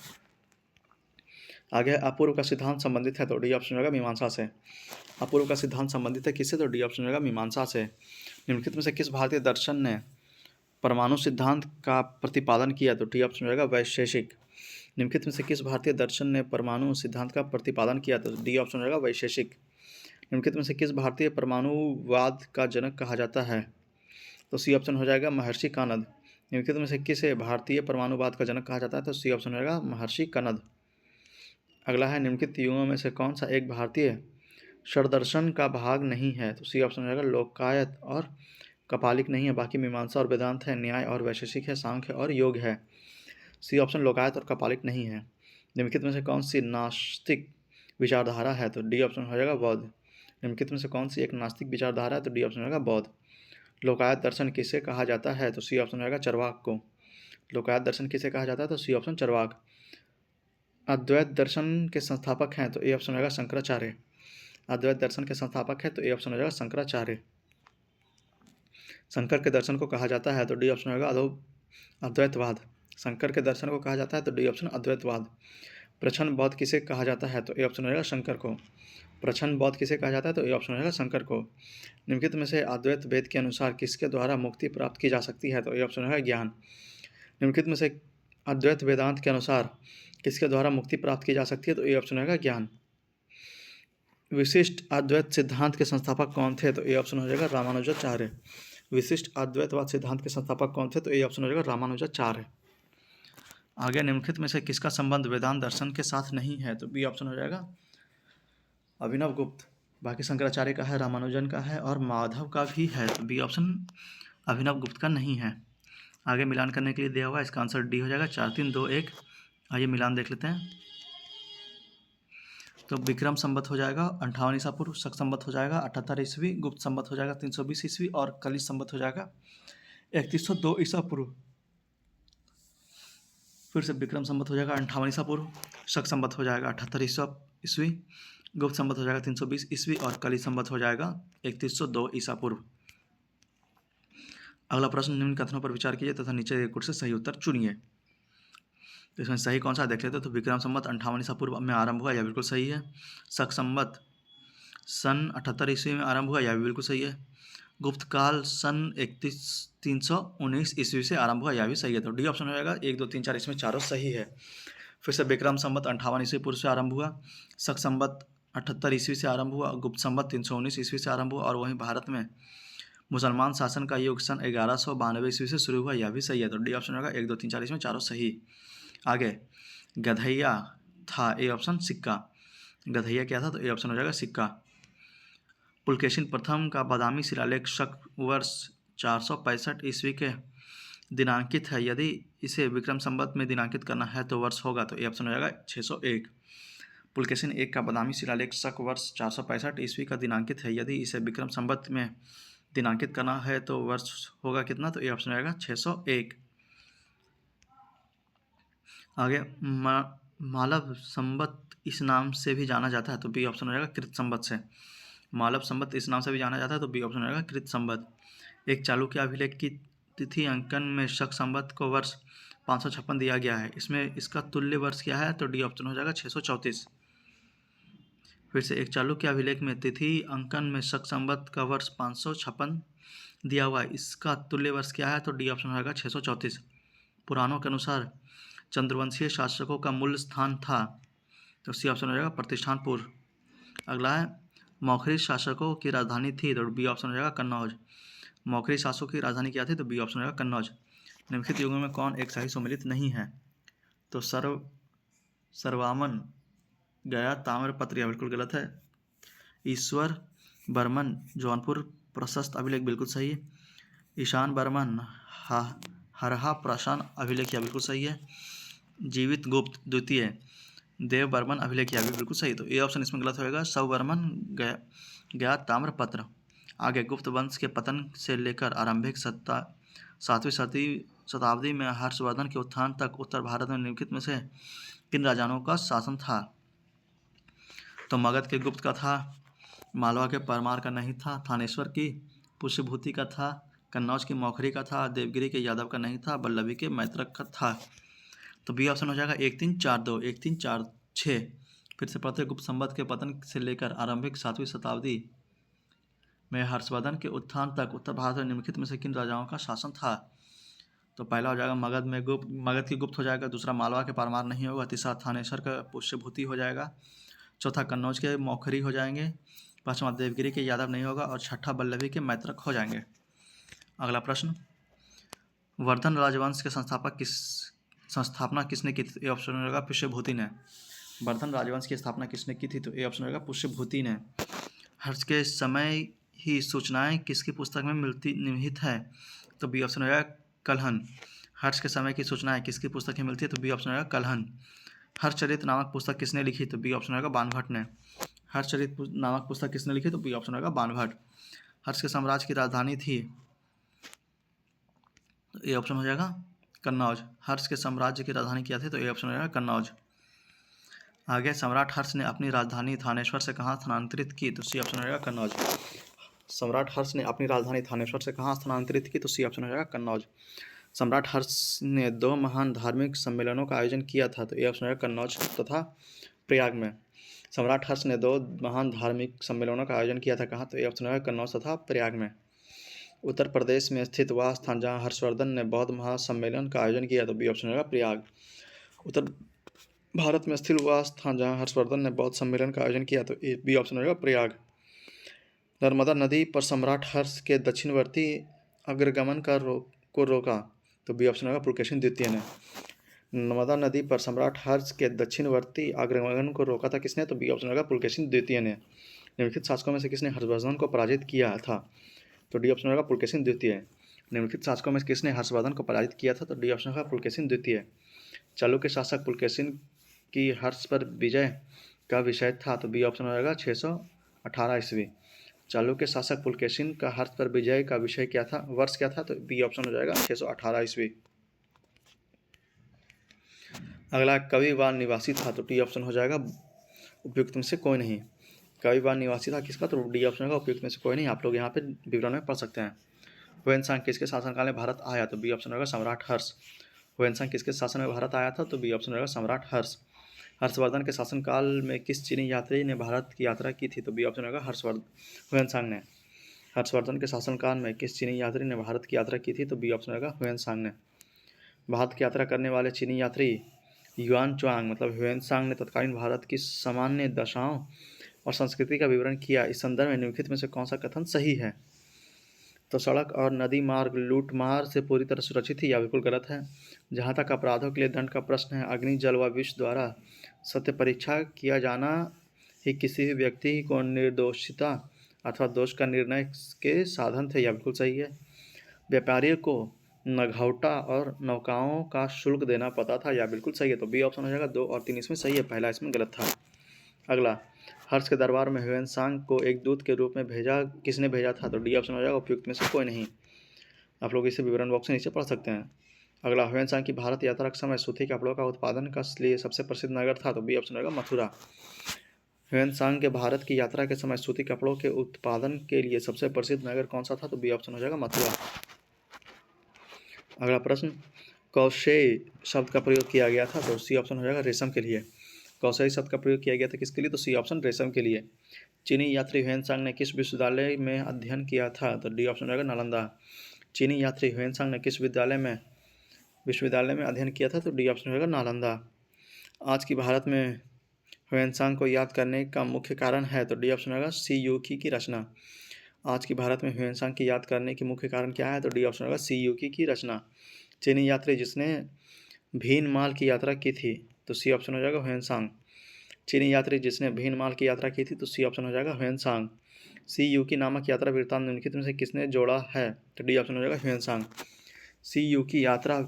[SPEAKER 1] आगे अपूर्व का सिद्धांत संबंधित है तो डी ऑप्शन हो जाएगा मीमांसा से। अपूर्व का सिद्धांत संबंधित है किससे तो डी ऑप्शन हो जाएगा मीमांसा से। निम्नलिखित में से किस भारतीय दर्शन ने परमाणु सिद्धांत का प्रतिपादन किया तो डी ऑप्शन हो जाएगा वैशेषिक। निम्नलिखित में से किस भारतीय दर्शन ने परमाणु सिद्धांत का प्रतिपादन किया तो डी ऑप्शन हो जाएगा वैशेषिक। निम्नलिखित में से किस भारतीय परमाणुवाद का जनक कहा जाता है तो सी ऑप्शन हो जाएगा महर्षि कानद। निम्नलिखित में से किसे भारतीय परमाणुवाद का जनक कहा जाता है तो सी ऑप्शन हो जाएगा महर्षि कनद। अगला है निम्नलिखित युगों में से कौन सा एक भारतीय षड्दर्शन का भाग नहीं है तो सी ऑप्शन हो जाएगा लोकायत और कपालिक नहीं है, बाकी मीमांसा और वेदांत है, न्याय और वैशेषिक है, सांख्य और योग है। सी ऑप्शन लोकायत और कपालिक नहीं है। निम्नलिखित में से कौन सी नास्तिक विचारधारा है तो डी ऑप्शन हो जाएगा बौद्ध। निम्नलिखित में से कौन सी एक नास्तिक विचारधारा है तो डी ऑप्शन हो जाएगा बौद्ध। लोकायत दर्शन किसे कहा जाता है तो सी ऑप्शन हो जाएगा चरवाक को। लोकायत दर्शन किसे कहा जाता है तो सी ऑप्शन चरवाक। अद्वैत दर्शन के संस्थापक हैं तो ए ऑप्शन हो जाएगा शंकराचार्य। अद्वैत दर्शन के संस्थापक है तो ए ऑप्शन हो जाएगा शंकराचार्य। शंकर के दर्शन को कहा जाता है तो डी ऑप्शन होगा अद्वैतवाद। शंकर के दर्शन को कहा जाता है तो डी ऑप्शन अद्वैतवाद। प्रछन्न बौद्ध किसे कहा जाता है तो ए ऑप्शन होगा शंकर को। प्रछन्न बौद्ध किसे कहा जाता है तो ए ऑप्शन होगा शंकर को। निम्नलिखित में से अद्वैत वेद के अनुसार किसके द्वारा मुक्ति प्राप्त की जा सकती है तो ए ऑप्शन होगा ज्ञान। निम्नलिखित में से अद्वैत वेदांत के अनुसार किसके द्वारा मुक्ति प्राप्त की जा सकती है तो ए ऑप्शन होगा ज्ञान। विशिष्ट अद्वैत सिद्धांत के संस्थापक कौन थे तो ए ऑप्शन हो जाएगा रामानुजाचार्य। विशिष्ट अद्वैतवाद सिद्धांत के संस्थापक कौन थे तो ए ऑप्शन हो जाएगा रामानुजाचार्य। आगे निम्नलिखित में से किसका संबंध वेदांत दर्शन के साथ नहीं है तो बी ऑप्शन हो जाएगा अभिनव गुप्त। बाकी शंकराचार्य का है, रामानुजन का है और माधव का भी है तो बी ऑप्शन अभिनव गुप्त का नहीं है। आगे मिलान करने के लिए दिया हुआ इसका आंसर डी हो जाएगा 4 3 2 1। आइए मिलान देख लेते हैं। तो विक्रम संवत हो जाएगा 58 ईसा पूर्व, शक संवत हो जाएगा 78 ईस्वी, गुप्त संवत हो जाएगा 320 ईस्वी और कली संवत हो जाएगा 3102 ईसा पूर्व। फिर से विक्रम संवत हो जाएगा 58 ईसा पूर्व, शक संवत हो जाएगा 78 ईस्वी, गुप्त संवत हो जाएगा 320 ईस्वी और कली संवत हो जाएगा 3102 ईसा पूर्व। अगला प्रश्न निम्न कथनों पर विचार कीजिए तथा नीचे एक से सही उत्तर चुनिए। तो इसमें सही कौन सा देख लेते हैं तो विक्रम संवत 58 ईसा पूर्व में आरंभ हुआ, यह बिल्कुल सही है। शक संवत सन 78 ईस्वी में आरंभ हुआ, यह भी बिल्कुल सही है। गुप्त काल सन 319 ईस्वी से आरंभ हुआ, यह भी सही है। तो डी ऑप्शन हो जाएगा 1 2 3 4 इसमें चारों सही है। फिर से विक्रम संवत 58 ईस्वी पूर्व से आरंभ हुआ, शक संवत 78 ईस्वी से आरंभ हुआ, गुप्त संवत 319 ईस्वी से आरंभ हुआ और वहीं भारत में मुसलमान शासन का युग सन 1192 ईस्वी से शुरू हुआ, यह भी सही है। तो डी ऑप्शन होगा 1 2 3 4 इसमें चारों सही। आगे गधैया था, ए ऑप्शन सिक्का। गधैया क्या था तो ए ऑप्शन हो जाएगा सिक्का। पुलकेशिन प्रथम का बादामी शिलालेख शक वर्ष 465 ईस्वी के दिनांकित है। यदि इसे विक्रम संवत में दिनांकित करना है तो वर्ष होगा तो ए ऑप्शन हो जाएगा 601। पुलकेशिन एक का बादामी शिलालेख शक वर्ष 465 ईस्वी का दिनांकित है। यदि इसे विक्रम संवत में दिनांकित करना है तो वर्ष होगा कितना तो ए ऑप्शन हो जाएगा 601। आगे मालव संवत इस नाम से भी जाना जाता है तो बी ऑप्शन हो जाएगा कृत संवत से। मालव संवत इस नाम से भी जाना जाता है तो बी ऑप्शन हो जाएगा कृत संवत। एक चालुक्य अभिलेख की तिथि अंकन में शक संवत को वर्ष 556 दिया गया है, इसमें इसका तुल्य वर्ष क्या है तो डी ऑप्शन हो जाएगा 634। फिर से एक चालुक्य अभिलेख में तिथि अंकन में शक संवत का वर्ष 556 दिया हुआ है, इसका तुल्य वर्ष क्या है तो डी ऑप्शन हो जाएगा 634। पुराणों के अनुसार चंद्रवंशीय शासकों का मूल स्थान था तो सी ऑप्शन हो जाएगा प्रतिष्ठानपुर। अगला है मौखरी शासकों की राजधानी थी तो बी ऑप्शन हो जाएगा कन्नौज। मौखरी शासकों की राजधानी क्या थी तो बी ऑप्शन हो जाएगा कन्नौज। निम्नलिखित युगों में कौन एक सही सुमेलित नहीं है तो सर्वामन गया ताम्रपत्र, यह बिल्कुल गलत है। ईश्वर बर्मन जौनपुर प्रशस्त अभिलेख बिल्कुल सही है। ईशान बर्मन हरहा प्राशान अभिलेख यह बिल्कुल सही है। जीवित गुप्त द्वितीय देव बर्मन अभिलेख यह भी बिल्कुल सही। तो ए ऑप्शन इसमें गलत होगा सव बर्मन गया ताम्रपत्र। आगे गुप्त वंश के पतन से लेकर आरंभिक 7वीं शताब्दी में हर्षवर्धन के उत्थान तक उत्तर भारत में निम्नलिखित में से किन राजाओं का शासन था तो मगध के गुप्त का था, मालवा के परमार का नहीं था, थानेश्वर की पुष्यभूति का था, कन्नौज की मौखरी का था, देवगिरी के यादव का नहीं था, बल्लभी के मैत्रक का था। तो बी ऑप्शन हो जाएगा 1 3 4 2 1 3 4
[SPEAKER 2] 6 फिर से पढ़ते। गुप्त संवत के पतन से लेकर आरंभिक 7वीं शताब्दी में हर्षवर्धन के उत्थान तक उत्तर भारत में निम्नलिखित में से किन राजाओं का शासन था? तो पहला हो जाएगा मगध की गुप्त हो जाएगा, दूसरा मालवा के परमार नहीं होगा, तीसरा थानेश्वर का पुष्यभूति हो जाएगा, चौथा कन्नौज के मौखरी हो जाएंगे, पांचवा देवगिरी के यादव नहीं होगा और छठा वल्लभी के मैत्रक हो जाएंगे। अगला प्रश्न, वर्धन राजवंश के संस्थापना किसने की थी? ए ऑप्शन रहेगा पुष्यभूति ने। वर्धन राजवंश की स्थापना किसने की थी? तो ए ऑप्शन रहेगा पुष्यभूति ने। हर्ष के समय ही सूचनाएं किसकी पुस्तक में निहित है? तो बी ऑप्शन रहेगा कलहन। हर्ष के समय की सूचनाएं किसकी पुस्तक में मिलती है? तो बी ऑप्शन रहेगा कलहन। हर्षचरित नामक पुस्तक किसने लिखी? तो बी ऑप्शन रहेगा बाणभट्ट ने। हर्षचरित नामक पुस्तक किसने लिखी? तो बी ऑप्शन रहेगा बाणभट्ट। हर्ष के साम्राज्य की राजधानी थी? तो ए ऑप्शन हो जाएगा कन्नौज। हर्ष के साम्राज्य की राजधानी क्या थी? तो ए ऑप्शन हो जाएगा कन्नौज। आगे, सम्राट हर्ष ने अपनी राजधानी थानेश्वर से कहाँ स्थानांतरित की? तो सी ऑप्शन हो जाएगा कन्नौज। सम्राट हर्ष ने अपनी राजधानी थानेश्वर से कहाँ स्थानांतरित की? तो सी ऑप्शन हो जाएगा कन्नौज। सम्राट हर्ष ने 2 महान धार्मिक सम्मेलनों का आयोजन किया था? तो ए ऑप्शन है कन्नौज तथा प्रयाग में। सम्राट हर्ष ने 2 महान धार्मिक सम्मेलनों का आयोजन किया था कहाँ? तो ए ऑप्शन है कन्नौज तथा प्रयाग में। उत्तर प्रदेश में स्थित वह स्थान जहाँ हर्षवर्धन ने बौद्ध महासम्मेलन का आयोजन किया, तो बी ऑप्शन है प्रयाग। उत्तर भारत में स्थित वह स्थान जहाँ हर्षवर्धन ने बौद्ध सम्मेलन का आयोजन किया, तो बी ऑप्शन रहेगा प्रयाग। नर्मदा नदी पर सम्राट हर्ष के दक्षिणवर्ती अग्रगमन को रोका, तो बी ऑप्शन होगा पुलकेशिन द्वितीय ने। नर्मदा नदी पर सम्राट हर्ष के दक्षिणवर्ती अग्रगमन को रोका था किसने? तो बी ऑप्शन होगा पुलकेशिन द्वितीय ने। निम्नलिखित शासकों में से किसने हर्षवर्धन को पराजित किया था? तो डी ऑप्शन होगा पुलकेशिन द्वितीय। निम्नलिखित शासकों में किसने हर्षवर्धन को पराजित किया था? तो डी ऑप्शन होगा पुलकेशिन द्वितीय। चालुक्य शासक पुलकेशिन की हर्ष पर विजय का विषय था? तो बी ऑप्शन होगा 618 ईस्वी। चालुक्य शासक पुलकेशिन का हर्ष पर विजय का विषय क्या था, वर्ष क्या था? तो बी ऑप्शन हो जाएगा 618 ईस्वी। अगला, कवि व निवासी था? तो डी ऑप्शन हो जाएगा उपयुक्त में से कोई नहीं। कवि व निवासी था किसका? तो डी ऑप्शन होगा उपयुक्त में से कोई नहीं। आप लोग यहाँ पे विवरण में पढ़ सकते हैं। हुएनसांग किसके शासनकाल में भारत आया? तो बी ऑप्शन होगा सम्राट हर्ष। हुएनसांग किसके शासन में भारत आया था? तो बी ऑप्शन होगा सम्राट हर्ष। हर्षवर्धन के शासनकाल में किस चीनी यात्री ने भारत की यात्रा की थी? तो बी ऑप्शन होगा हुएनसांग ने। हर्षवर्धन के शासनकाल में किस चीनी यात्री ने भारत की यात्रा की थी? तो बी ऑप्शन होगा हुएनसांग ने। भारत की यात्रा करने वाले चीनी यात्री युआन च्वांग मतलब हुएनसांग ने तत्कालीन भारत की सामान्य दशाओं और संस्कृति का विवरण किया। इस संदर्भ में निम्नलिखित में से कौन सा कथन सही है? तो सड़क और नदी मार्ग लूटमार से पूरी तरह सुरक्षित ही या बिल्कुल गलत है। जहाँ तक अपराधों के लिए दंड का प्रश्न है, अग्नि जल व विष द्वारा सत्य परीक्षा किया जाना ही किसी भी व्यक्ति को निर्दोषिता अथवा दोष का निर्णय के साधन थे, या बिल्कुल सही है। व्यापारियों को नगौटा और नौकाओं का शुल्क देना पता था, या बिल्कुल सही है। तो बी ऑप्शन हो जाएगा 2 और 3 इसमें सही है, पहला इसमें गलत था। अगला, हर्ष के दरबार में हुएनसांग को एक दूत के रूप में किसने भेजा था? तो डी ऑप्शन हो जाएगा उपयुक्त में से कोई नहीं। आप लोग इसे विवरण बॉक्स में नीचे पढ़ सकते हैं। अगला, हुएनसांग की भारत यात्रा के समय सूती कपड़ों का उत्पादन का लिए सबसे प्रसिद्ध नगर था? तो बी ऑप्शन होगा मथुरा। हुएनसांग के भारत की यात्रा के समय सूती कपड़ों के उत्पादन के लिए सबसे प्रसिद्ध नगर कौन सा था? तो बी ऑप्शन हो जाएगा मथुरा। अगला प्रश्न, कौशेय शब्द का प्रयोग किया गया था? तो सी ऑप्शन हो जाएगा रेशम के लिए। कौशेय शब्द का प्रयोग किया गया था किसके लिए? तो सी ऑप्शन रेशम के लिए। चीनी यात्री हुएनसांग ने किस विश्वविद्यालय में अध्ययन किया था? तो डी ऑप्शन रहेगा नालंदा। चीनी यात्री हुएनसांग ने किस विश्वविद्यालय में अध्ययन किया था? तो डी ऑप्शन रहेगा नालंदा। आज की भारत में हुएनसांग को याद करने का मुख्य कारण है? तो डी ऑप्शन रहेगा सी यूकी की रचना। आज की भारत में हुएनसांग की याद करने के मुख्य कारण क्या है? तो डी ऑप्शन रहेगा सी यूकी की रचना। चीनी यात्री जिसने भीनमाल की यात्रा की थी? तो सी ऑप्शन हो जाएगा हुएनसांग। चीनी यात्री जिसने भीनमाल की यात्रा की थी? तो सी ऑप्शन हो जाएगा हुएनसांग। सी यूकी नामक यात्रा वृत्तांत निम्नलिखित में से किसने जोड़ा है? तो डी ऑप्शन हो जाएगा हुएनसांग। सी यूकी यात्रा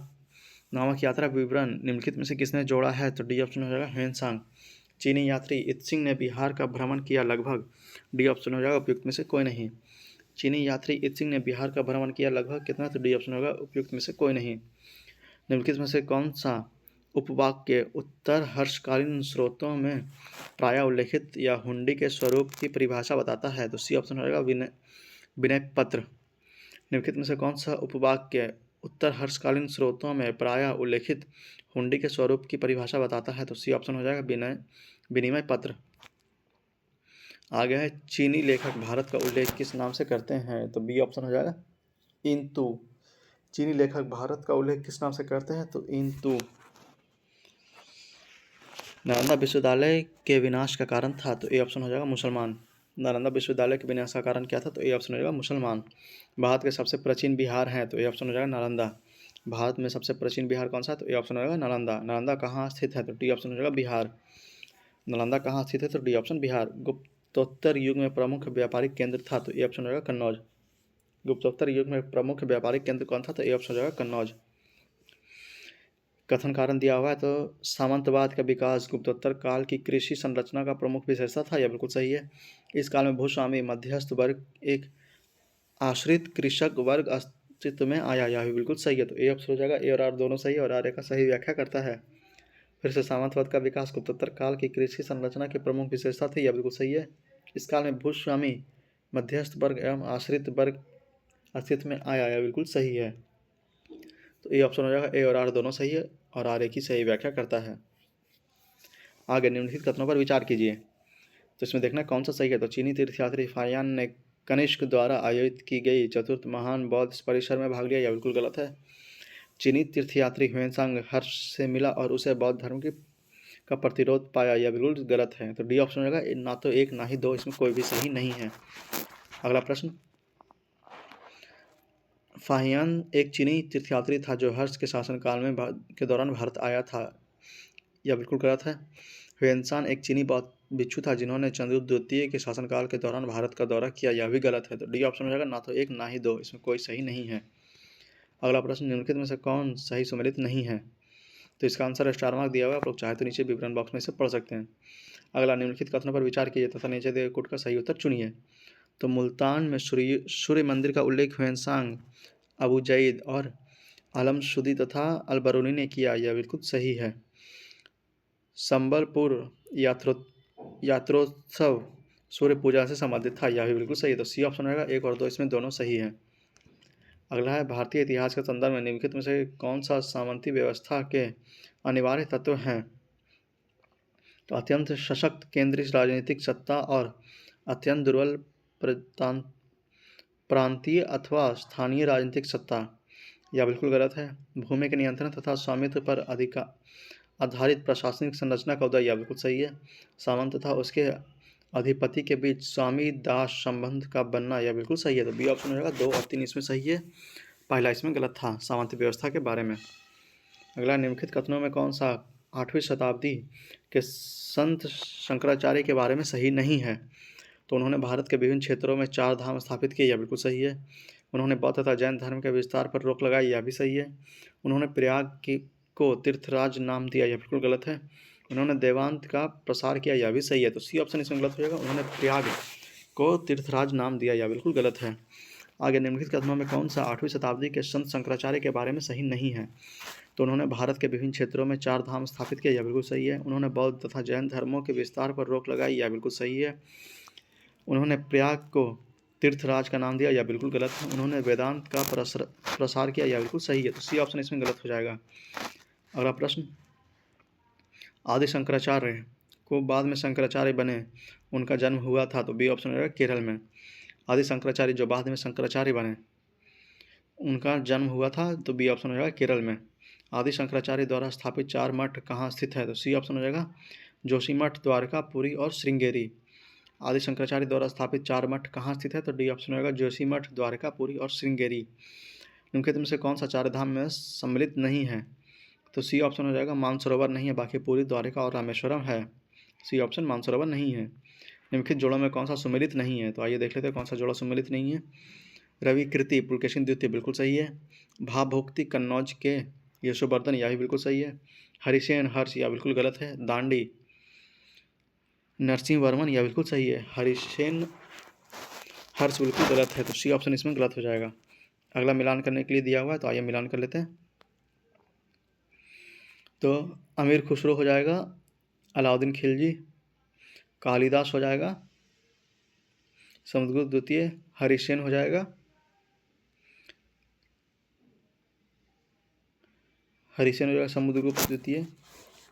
[SPEAKER 2] नामक यात्रा विवरण निम्नलिखित में से किसने जोड़ा है? तो डी ऑप्शन हो जाएगा हुएनसांग। चीनी यात्री इत्सिंग ने बिहार का भ्रमण किया लगभग? डी ऑप्शन हो जाएगा उपयुक्त में से कोई नहीं। चीनी यात्री इत्सिंग ने बिहार का भ्रमण किया लगभग कितना? तो डी ऑप्शन होगा उपयुक्त में से कोई नहीं। निम्नलिखित में से कौन सा उपवाक्य उत्तर हर्षकालीन स्रोतों में प्रायः उल्लेखित या हुंडी के स्वरूप की परिभाषा बताता है? तो सी ऑप्शन होगा विनय पत्र। निम्नलिखित में से कौन सा उपवाक्य उत्तर हर्षकालीन स्रोतों में प्रायः उल्लेखित हुंडी के स्वरूप की परिभाषा बताता है? तो सी ऑप्शन हो जाएगा विनिमय पत्र। आगे है चीनी लेखक भारत का उल्लेख किस नाम से करते हैं? तो बी ऑप्शन हो जाएगा इंतु। चीनी लेखक भारत का उल्लेख किस नाम से करते हैं? तो इंतु। नालंदा विश्वविद्यालय के विनाश का कारण था? तो ए ऑप्शन हो जाएगा मुसलमान। नालंदा विश्वविद्यालय के विनाश का कारण क्या था? तो ए ऑप्शन हो जाएगा मुसलमान। भारत के सबसे प्राचीन बिहार हैं? तो ए ऑप्शन हो जाएगा नालंदा। भारत में सबसे प्राचीन बिहार कौन सा है? तो ए ऑप्शन हो जाएगा नालंदा। नालंदा कहाँ स्थित है? तो डी ऑप्शन हो जाएगा बिहार। नालंदा कहाँ स्थित है? तो डी ऑप्शन बिहार। गुप्तोत्तर युग में प्रमुख व्यापारिक केंद्र था? तो ए ऑप्शन हो जाएगा कन्नौज। गुप्तोत्तर युग में प्रमुख व्यापारिक केंद्र कौन था? तो ए ऑप्शन हो जाएगा कन्नौज। कथन कारण दिया हुआ है तो सामंतवाद का विकास गुप्तोत्तर काल की कृषि संरचना का प्रमुख विशेषता था, यह बिल्कुल सही है। इस काल में भूस्वामी मध्यस्थ वर्ग एक आश्रित कृषक वर्ग अस्तित्व में आया, यह भी बिल्कुल सही है। तो ए ऑप्शन हो जाएगा। ए और आर दोनों सही है और आर का सही व्याख्या करता है। फिर से सामंतवाद का विकास गुप्तोत्तर काल की कृषि संरचना की प्रमुख विशेषता थी, यह बिल्कुल सही है। इस काल में भूस्वामी मध्यस्थ वर्ग एवं आश्रित वर्ग अस्तित्व में आया, यह बिल्कुल सही है। तो ए ऑप्शन हो जाएगा। ए और आर दोनों सही है और आर की सही व्याख्या करता है। आगे निम्नलिखित कथनों पर विचार कीजिए। तो इसमें देखना कौन सा सही है। तो चीनी तीर्थयात्री फाहियान ने कनिष्क द्वारा आयोजित की गई चतुर्थ महान बौद्ध परिसर में भाग लिया, यह बिल्कुल गलत है। चीनी तीर्थयात्री ह्वेनसांग हर्ष से मिला और उसे बौद्ध धर्म का प्रतिरोध पाया, यह बिल्कुल गलत है। तो डी ऑप्शन होगा ना तो एक ना ही दो, इसमें कोई भी सही नहीं है। अगला प्रश्न, फाहियान एक चीनी तीर्थयात्री था जो हर्ष के शासनकाल में के दौरान भारत आया था, यह बिल्कुल गलत है। ह्वेनसांग एक चीनी बौद्ध भिक्षु था जिन्होंने चंद्रगुप्त द्वितीय के शासनकाल के दौरान भारत का दौरा किया, यह भी गलत है। तो डी ऑप्शन हो जाएगा ना तो एक ना ही दो, इसमें कोई सही नहीं है। अगला प्रश्न, निम्नलिखित में से कौन सही सम्मिलित नहीं है? तो इसका आंसर स्टार मार्क दिया हुआ है, आप लोग चाहे तो नीचे विवरण बॉक्स में से पढ़ सकते हैं। अगला, निम्नलिखित कथनों पर विचार कीजिए तथा नीचे दिए कोट का सही उत्तर चुनिए। तो मुल्तान में सूर्य मंदिर का उल्लेख ह्वेनसांग, अबू जईद और आलमशुदी तथा अलबरूनी ने किया, यह बिल्कुल सही है। संबलपुर यात्रोत्सव सूर्य पूजा से संबंधित था, यह भी बिल्कुल सही है। तो सी ऑप्शन रहेगा। एक और दो इसमें दोनों सही है। अगला है, भारतीय इतिहास के संदर्भ में निम्नलिखित में से कौन सा सामंती व्यवस्था के अनिवार्य तत्व हैं? तो अत्यंत सशक्त केंद्रीय राजनीतिक सत्ता और अत्यंत दुर्बल प्रांतीय अथवा स्थानीय राजनीतिक सत्ता, यह बिल्कुल गलत है। भूमि के नियंत्रण तथा स्वामित्व पर आधारित प्रशासनिक संरचना का उदय, यह बिल्कुल सही है। सामंत तथा उसके अधिपति के बीच स्वामी दास संबंध का बनना, यह बिल्कुल सही है। तो बी ऑप्शन हो जाएगा। 2 और 3 इसमें सही है, पहला इसमें गलत था सामंती व्यवस्था के बारे में। अगला, निम्नलिखित कथनों में कौन सा 8वीं शताब्दी के संत शंकराचार्य के बारे में सही नहीं है? तो उन्होंने भारत के विभिन्न क्षेत्रों में 4 धाम स्थापित किए, यह बिल्कुल सही है। उन्होंने बौद्ध तथा जैन धर्म के विस्तार पर रोक लगाई, यह भी सही है। उन्होंने प्रयाग को तीर्थराज नाम दिया, यह बिल्कुल गलत है। उन्होंने देवांत का प्रसार किया, यह भी सही है। तो सी ऑप्शन इसमें गलत हो जाएगा। उन्होंने प्रयाग को तीर्थराज नाम दिया, यह बिल्कुल गलत है। आगे, निम्नलिखित कथनों में कौन सा 8वीं शताब्दी के संत शंकराचार्य के बारे में सही नहीं है? तो उन्होंने भारत के विभिन्न क्षेत्रों में 4 धाम स्थापित किए, यह बिल्कुल सही है। उन्होंने बौद्ध तथा जैन धर्मों के विस्तार पर रोक लगाई, यह बिल्कुल सही है। उन्होंने प्रयाग को तीर्थराज का नाम दिया, यह बिल्कुल गलत है। उन्होंने वेदांत का प्रसार किया, यह बिल्कुल सही है। तो सी ऑप्शन इसमें गलत हो जाएगा। अगला प्रश्न, आदि शंकराचार्य को बाद में शंकराचार्य बने, उनका जन्म हुआ था? तो बी ऑप्शन रहेगा केरल में। आदि शंकराचार्य जो बाद में शंकराचार्य बने, उनका जन्म हुआ था? तो बी ऑप्शन हो जाएगा केरल में। आदि शंकराचार्य द्वारा स्थापित 4 मठ कहाँ स्थित है? तो सी ऑप्शन हो जाएगा जोशीमठ, द्वारका, पुरी और श्रृंगेरी। आदि शंकराचार्य द्वारा स्थापित 4 मठ कहाँ स्थित है? तो डी ऑप्शन होगा जोशीमठ, द्वारका, पुरी और श्रृंगेरी। निम्नलिखित में से कौन सा 4 धाम में सम्मिलित नहीं है? तो सी ऑप्शन हो जाएगा मानसरोवर नहीं है, बाकी पुरी, द्वारका और रामेश्वरम है। सी ऑप्शन मानसरोवर नहीं है। निम्नलिखित जोड़ों में कौन सा सुमेलित नहीं है? तो आइए देख लेते हैं कौन सा जोड़ा सुमेलित नहीं है। रवि कृति पुलकेशिन द्वितीय, बिल्कुल सही है। भाभोक्ति कन्नौज के यशोवर्धन, यह भी बिल्कुल सही है। हरिसेन हर्ष, यह बिल्कुल गलत है। दांडी नरसिंह वर्मन, यह बिल्कुल सही है। हरिसेन हर्ष बिल्कुल गलत है, तो सी ऑप्शन इसमें गलत हो जाएगा। अगला मिलान करने के लिए दिया हुआ है, तो आइए मिलान कर लेते हैं। तो अमीर खुसरो हो जाएगा, अलाउद्दीन खिलजी, कालिदास हो जाएगा, समुद्रगुप्त द्वितीय, हरिसेन हो जाएगा, हरिसेन हो जाएगा समुद्रगुप्त द्वितीय,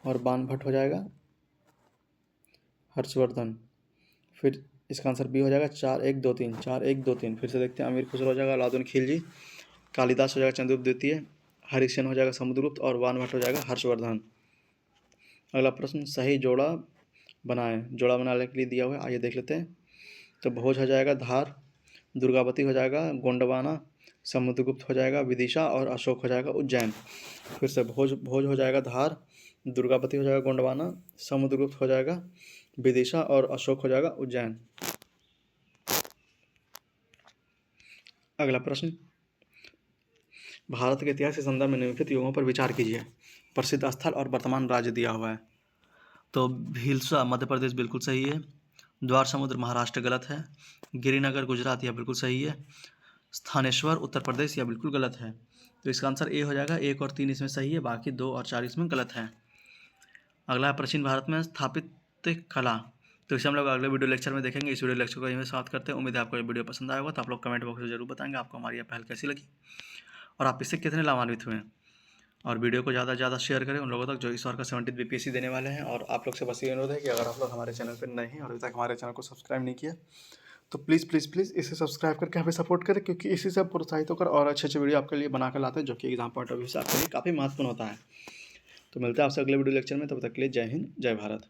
[SPEAKER 2] और बाणभट्ट हो जाएगा हर्षवर्धन। फिर इसका आंसर बी हो जाएगा 4-1-2-3, 4-1-2-3। फिर से देखते हैं, अमीर खुसरो हो जाएगा अलाउद्दीन खिलजी, कालिदास हो जाएगा चंद्रगुप्त द्वितीय, हरिसेन हो जाएगा समुद्रगुप्त, और बाणभट्ट हो जाएगा हर्षवर्धन। अगला प्रश्न, सही जोड़ा बनाएं। जोड़ा बनाने के लिए दिया हुआ है, आइए देख लेते हैं। तो भोज हो जाएगा धार, दुर्गावती हो जाएगा गोंडवाना, समुद्रगुप्त हो जाएगा विदिशा, और अशोक हो जाएगा उज्जैन। फिर से भोज हो जाएगा धार, दुर्गावती हो जाएगा गोंडवाना, समुद्रगुप्त हो जाएगा विदिशा, और अशोक हो जाएगा उज्जैन। अगला प्रश्न, भारत के इतिहास के संदर्भ में निम्नलिखित युगों पर विचार कीजिए। प्रसिद्ध स्थल और वर्तमान राज्य दिया हुआ है। तो भीलसा मध्य प्रदेश बिल्कुल सही है, द्वार समुद्र महाराष्ट्र गलत है, गिरिनगर गुजरात यह बिल्कुल सही है, स्थानेश्वर उत्तर प्रदेश यह बिल्कुल गलत है। तो इसका आंसर ए हो जाएगा, 1 और 3 इसमें सही है, बाकी 2 और 4 इसमें गलत है। अगला है प्राचीन भारत में स्थापित कला। तो इसे हम लोग अगले वीडियो लेक्चर में देखेंगे। इस वीडियो लेक्चर को यहीं समाप्त करते हैं। उम्मीद है आपको ये वीडियो पसंद आया होगा। तो आप लोग कमेंट बॉक्स में जरूर बताएंगे आपको हमारी यह पहल कैसी लगी और आप इससे कितने लाभान्वित हुए हैं। और वीडियो को ज़्यादा से ज़्यादा शेयर करें उन लोगों तक जो इस बार का 70 BPSC देने वाले हैं। और आप लोग से बस ये अनुरोध है कि अगर आप लोग हमारे चैनल पर नए हैं और अभी तक हमारे चैनल को सब्सक्राइब नहीं किया तो प्लीज़ प्लीज़ प्लीज़ इसे सब्सक्राइब करके हमें सपोर्ट करें, क्योंकि इसी से प्रोत्साहित होकर और अच्छे अच्छे वीडियो आपके लिए बनाकर लाते हैं जो कि एग्जाम पॉइंट ऑफ व्यू से आपके लिए काफ़ी महत्वपूर्ण होता है। तो मिलते हैं आपसे अगले वीडियो लेक्चर में, तब तक के लिए जय हिंद जय भारत।